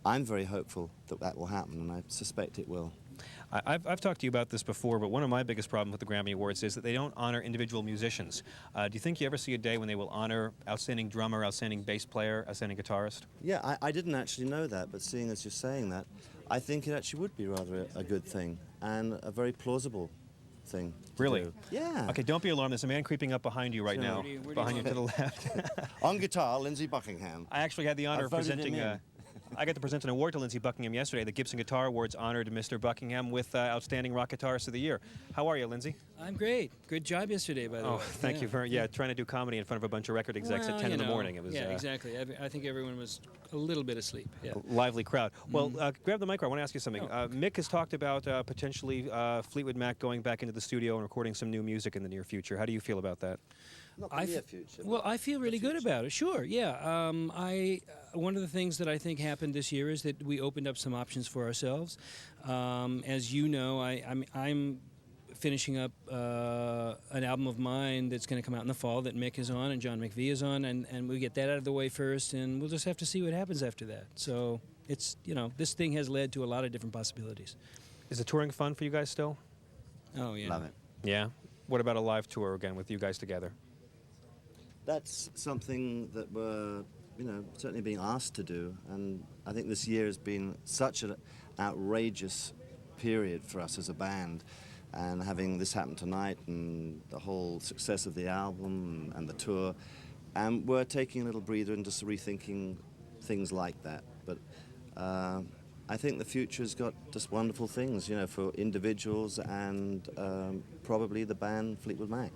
I'm very hopeful that that will happen, and I suspect it will. I've talked to you about this before, but one of my biggest problems with the Grammy Awards is that they don't honor individual musicians. Do you think you ever see a day when they will honor outstanding drummer, outstanding bass player, outstanding guitarist? Yeah, I didn't actually know that, but seeing as you're saying that, I think it actually would be rather a good thing and a very plausible thing to Really? do. Yeah. Okay, don't be alarmed. There's a man creeping up behind you right now, behind you to the left. On guitar, Lindsey Buckingham. I actually had the honor I of voted him presenting. in. I got to present an award to Lindsey Buckingham yesterday. The Gibson Guitar Awards honored Mr. Buckingham with Outstanding Rock Guitarist of the Year. How are you, Lindsey? I'm great. Good job yesterday, by the way. Oh, thank you very. Yeah, trying to do comedy in front of a bunch of record execs at 10 in the morning. It was. Yeah, exactly. I think everyone was a little bit asleep. Yeah. A lively crowd. Well, grab the mic. I want to ask you something. Mick has talked about potentially Fleetwood Mac going back into the studio and recording some new music in the near future. How do you feel about that? Not the near future. Well, I feel really good about it. Sure, yeah. One of the things that I think happened this year is that we opened up some options for ourselves. As you know, I'm finishing up an album of mine that's going to come out in the fall that Mick is on and John McVie is on, and we get that out of the way first, and we'll just have to see what happens after that. So it's, this thing has led to a lot of different possibilities. Is the touring fun for you guys still? Oh, yeah. Love it. Yeah? What about a live tour again with you guys together? That's something that we're, certainly being asked to do, and I think this year has been such an outrageous period for us as a band, and having this happen tonight and the whole success of the album and the tour, and we're taking a little breather and just rethinking things like that. But I think the future's got just wonderful things, for individuals and probably the band Fleetwood Mac,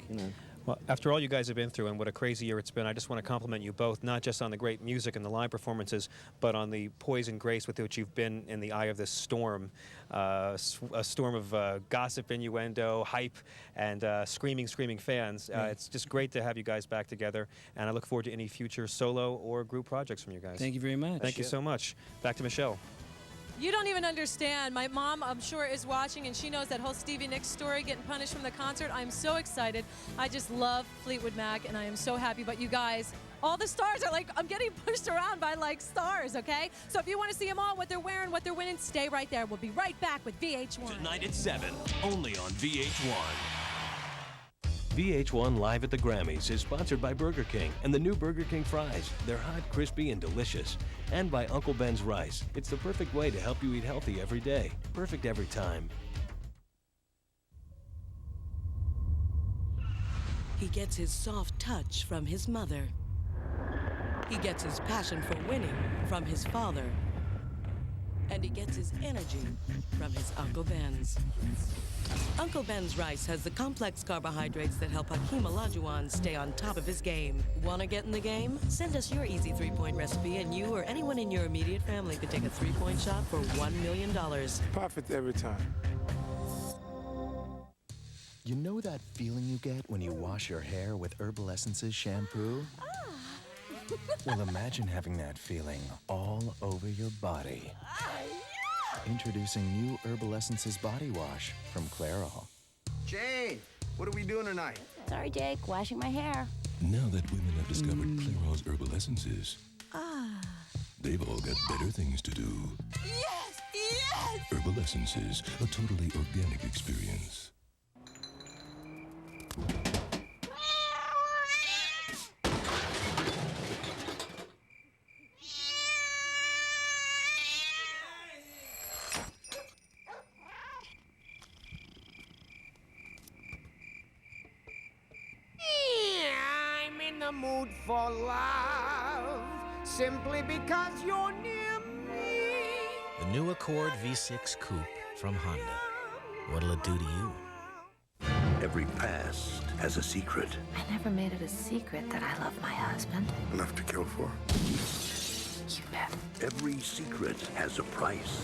Well, after all you guys have been through and what a crazy year it's been, I just want to compliment you both, not just on the great music and the live performances, but on the poise and grace with which you've been in the eye of this storm, a storm of gossip, innuendo, hype, and screaming fans. It's just great to have you guys back together, and I look forward to any future solo or group projects from you guys. Thank you very much. Thank you so much. Back to Michelle. You don't even understand. My mom, I'm sure, is watching, and she knows that whole Stevie Nicks story, getting punished from the concert. I'm so excited. I just love Fleetwood Mac, and I am so happy. But you guys, all the stars are I'm getting pushed around by stars, okay? So if you want to see them all, what they're wearing, what they're winning, stay right there. We'll be right back with VH1. Tonight at 7, only on VH1. VH1 Live at the Grammys is sponsored by Burger King and the new Burger King fries. They're hot, crispy, and delicious. And by Uncle Ben's Rice. It's the perfect way to help you eat healthy every day. Perfect every time. He gets his soft touch from his mother. He gets his passion for winning from his father. And he gets his energy from his Uncle Ben's. Uncle Ben's Rice has the complex carbohydrates that help Hakeem Olajuwon stay on top of his game. Want to get in the game? Send us your easy three-point recipe, and you or anyone in your immediate family could take a three-point shot for $1 million. Perfect every time. You know that feeling you get when you wash your hair with Herbal Essences shampoo? Well, imagine having that feeling all over your body. Introducing new Herbal Essences body wash from Clairol. Jane, what are we doing tonight? Sorry, Jake. Washing my hair. Now that women have discovered Clairol's Herbal Essences, they've all got better things to do. Yes! Yes! Herbal Essences, a totally organic experience. Mood for love simply because you're near me. The new Accord V6 Coupe from Honda. What'll it do to you? Every past has a secret. I never made it a secret that I love my husband. Enough to kill for. You bet. Every secret has a price.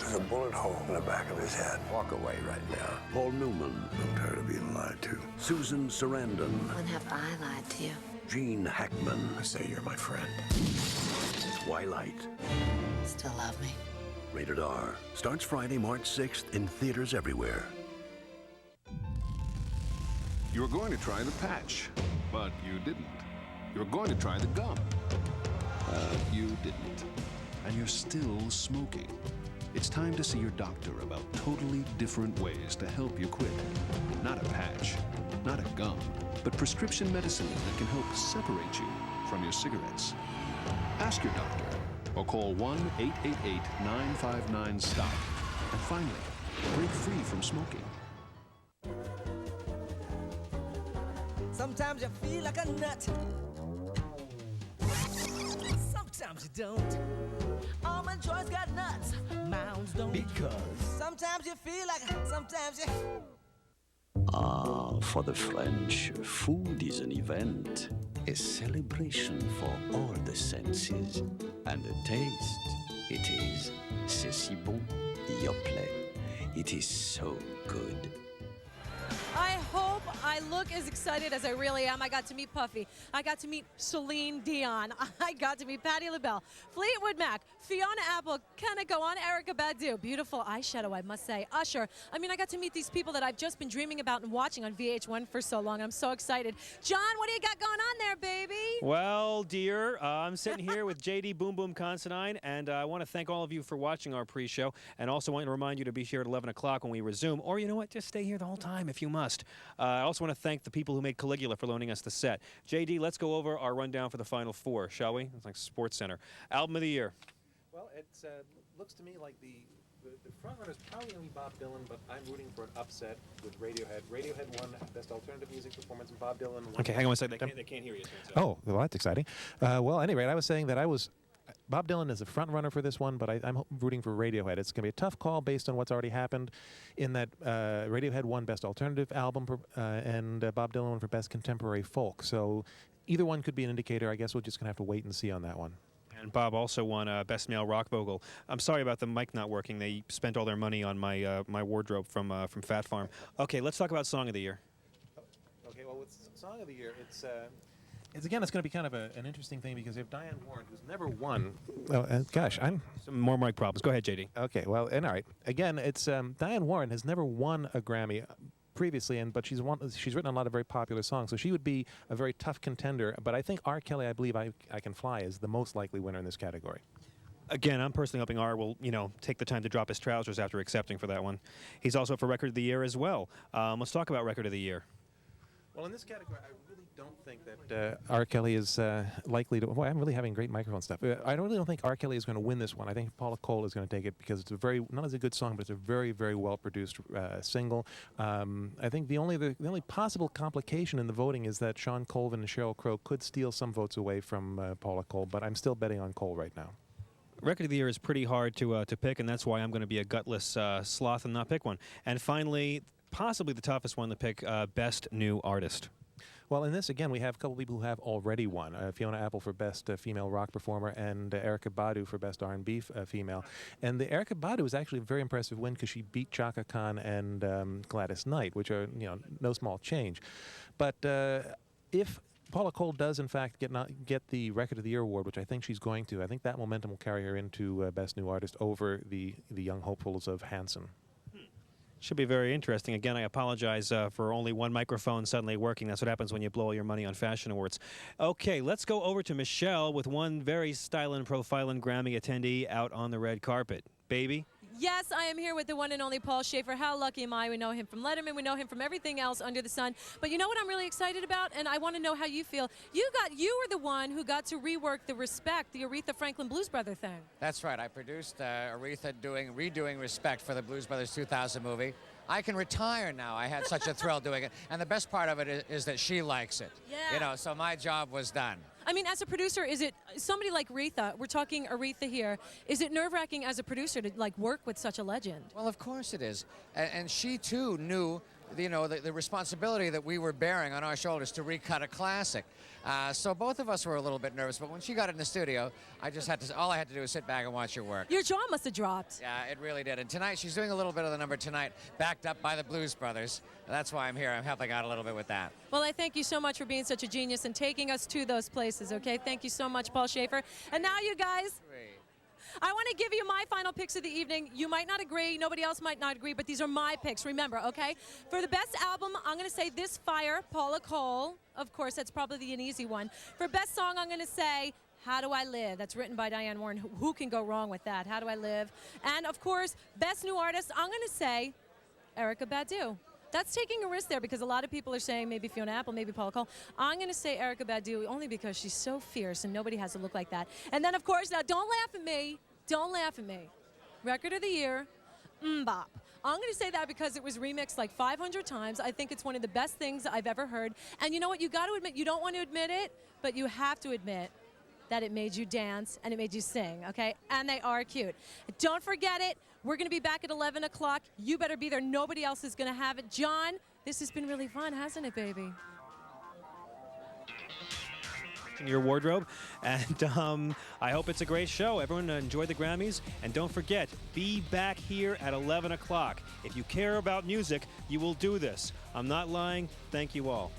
There's a bullet hole in the back of his head. Walk away right now. Paul Newman. I'm tired of being lied to. Susan Sarandon. When have I lied to you? Gene Hackman. I say you're my friend. Twilight. Still love me? Rated R. Starts Friday, March 6th in theaters everywhere. You were going to try the patch, but you didn't. You were going to try the gum, but you didn't. And you're still smoking. It's time to see your doctor about totally different ways to help you quit. Not a patch, not a gum, but prescription medicines that can help separate you from your cigarettes. Ask your doctor or call 1-888-959-STOP. And finally, break free from smoking. Sometimes you feel like a nut. Sometimes you don't. Almond Joy's got nuts. Mounds don't. Because Sometimes you feel like, sometimes you... Ah, for the French, food is an event, a celebration for all the senses. And the taste, it is, c'est si bon, yoplait. It is so good. I hope I look as excited as I really am. I got to meet Puffy. I got to meet Celine Dion. I got to meet Patti LaBelle, Fleetwood Mac, Fiona Apple, can I go on? Erykah Badu. Beautiful eyeshadow, I must say. Usher. I mean, I got to meet these people that I've just been dreaming about and watching on VH1 for so long. I'm so excited. John, what do you got going on there, baby? Well, dear, I'm sitting here with JD Boom Boom Considine, and I want to thank all of you for watching our pre-show, and also want to remind you to be here at 11 o'clock when we resume, or you know what, just stay here the whole time if you must. I also want to thank the people who made Caligula for loaning us the set. JD, let's go over our rundown for the Final Four, shall we? It's like Sports Center. Album of the Year. Well, it looks to me like the front runner is probably going to be Bob Dylan, but I'm rooting for an upset with Radiohead. Radiohead won Best Alternative Music Performance, and Bob Dylan won. Okay, hang on one second. They can't hear you. Oh, well, that's exciting. Well, at any rate, I was saying that Bob Dylan is a front runner for this one, but I'm rooting for Radiohead. It's going to be a tough call based on what's already happened in that Radiohead won Best Alternative Album and Bob Dylan won for Best Contemporary Folk. So either one could be an indicator. I guess we're just going to have to wait and see on that one. And Bob also won Best Male Rock Vocal. I'm sorry about the mic not working. They spent all their money on my my wardrobe from Fat Farm. Okay, let's talk about Song of the Year. Okay, well, with Song of the Year, it's going to be kind of an interesting thing because if Diane Warren, who's never won, gosh, I'm some more mic problems. Go ahead, JD. Okay, well, and all right, again, it's Diane Warren has never won a Grammy previously, but she's written a lot of very popular songs, so she would be a very tough contender. But I think R. Kelly, I believe I Can Fly, is the most likely winner in this category. Again, I'm personally hoping R will, take the time to drop his trousers after accepting for that one. He's also up for Record of the Year as well. Let's talk about Record of the Year. Well, in this category, I really don't think that R. Kelly is likely to... Boy, I'm really having great microphone stuff. I really don't think R. Kelly is going to win this one. I think Paula Cole is going to take it because it's not as a good song, but it's a very, very well-produced single. I think the only possible complication in the voting is that Sean Colvin and Sheryl Crow could steal some votes away from Paula Cole, but I'm still betting on Cole right now. Record of the Year is pretty hard to pick, and that's why I'm going to be a gutless sloth and not pick one. And finally, possibly the toughest one to pick, Best New Artist. Well, in this, again, we have a couple people who have already won. Fiona Apple for Best Female Rock Performer and Erykah Badu for Best R&B Female. And the Erykah Badu is actually a very impressive win because she beat Chaka Khan and Gladys Knight, which are, no small change. But if Paula Cole does, in fact, get the Record of the Year award, which I think she's going to, I think that momentum will carry her into Best New Artist over the young hopefuls of Hanson. Should be very interesting. Again, I apologize for only one microphone suddenly working. That's what happens when you blow all your money on fashion awards. Okay, let's go over to Michelle with one very stylin' profilin' Grammy attendee out on the red carpet. Baby? Yes, I am here with the one and only Paul Schaefer. How lucky am I? We know him from Letterman. We know him from everything else under the sun. But you know what I'm really excited about? And I want to know how you feel. You were the one who got to rework the Respect, the Aretha Franklin Blues Brother thing. That's right. I produced Aretha redoing Respect for the Blues Brothers 2000 movie. I can retire now. I had such a thrill doing it. And the best part of it is that she likes it. Yeah. So my job was done. I mean, as a producer, is it somebody like Aretha? We're talking Aretha here. Is it nerve-wracking as a producer to work with such a legend? Well, of course it is. And she too knew, the responsibility that we were bearing on our shoulders to recut a classic. So both of us were a little bit nervous. But when she got in the studio, all I had to do was sit back and watch her work. Your jaw must have dropped. Yeah, it really did. And tonight, she's doing a little bit of the number tonight, backed up by the Blues Brothers. That's why I'm here. I'm helping out a little bit with that. Well, I thank you so much for being such a genius and taking us to those places, okay? Thank you so much, Paul Schaefer. And now, you guys, I want to give you my final picks of the evening. You might not agree. Nobody else might not agree, but these are my picks, remember, okay? For the best album, I'm going to say This Fire, Paula Cole. Of course, that's probably an easy one. For best song, I'm going to say How Do I Live? That's written by Diane Warren. Who can go wrong with that? How Do I Live? And, of course, Best New Artist, I'm going to say Erykah Badu. That's taking a risk there because a lot of people are saying maybe Fiona Apple, maybe Paula Cole. I'm going to say Erykah Badu only because she's so fierce and nobody has a look like that. And then, of course, now don't laugh at me. Don't laugh at me. Record of the Year, Mbop. I'm going to say that because it was remixed like 500 times. I think it's one of the best things I've ever heard. And you know what? You got to admit, you don't want to admit it, but you have to admit that it made you dance and it made you sing, okay? And they are cute. Don't forget it. We're going to be back at 11 o'clock. You better be there. Nobody else is going to have it. John, this has been really fun, hasn't it, baby? In your wardrobe, and I hope it's a great show. Everyone enjoy the Grammys, and don't forget, be back here at 11 o'clock. If you care about music, you will do this. I'm not lying. Thank you all.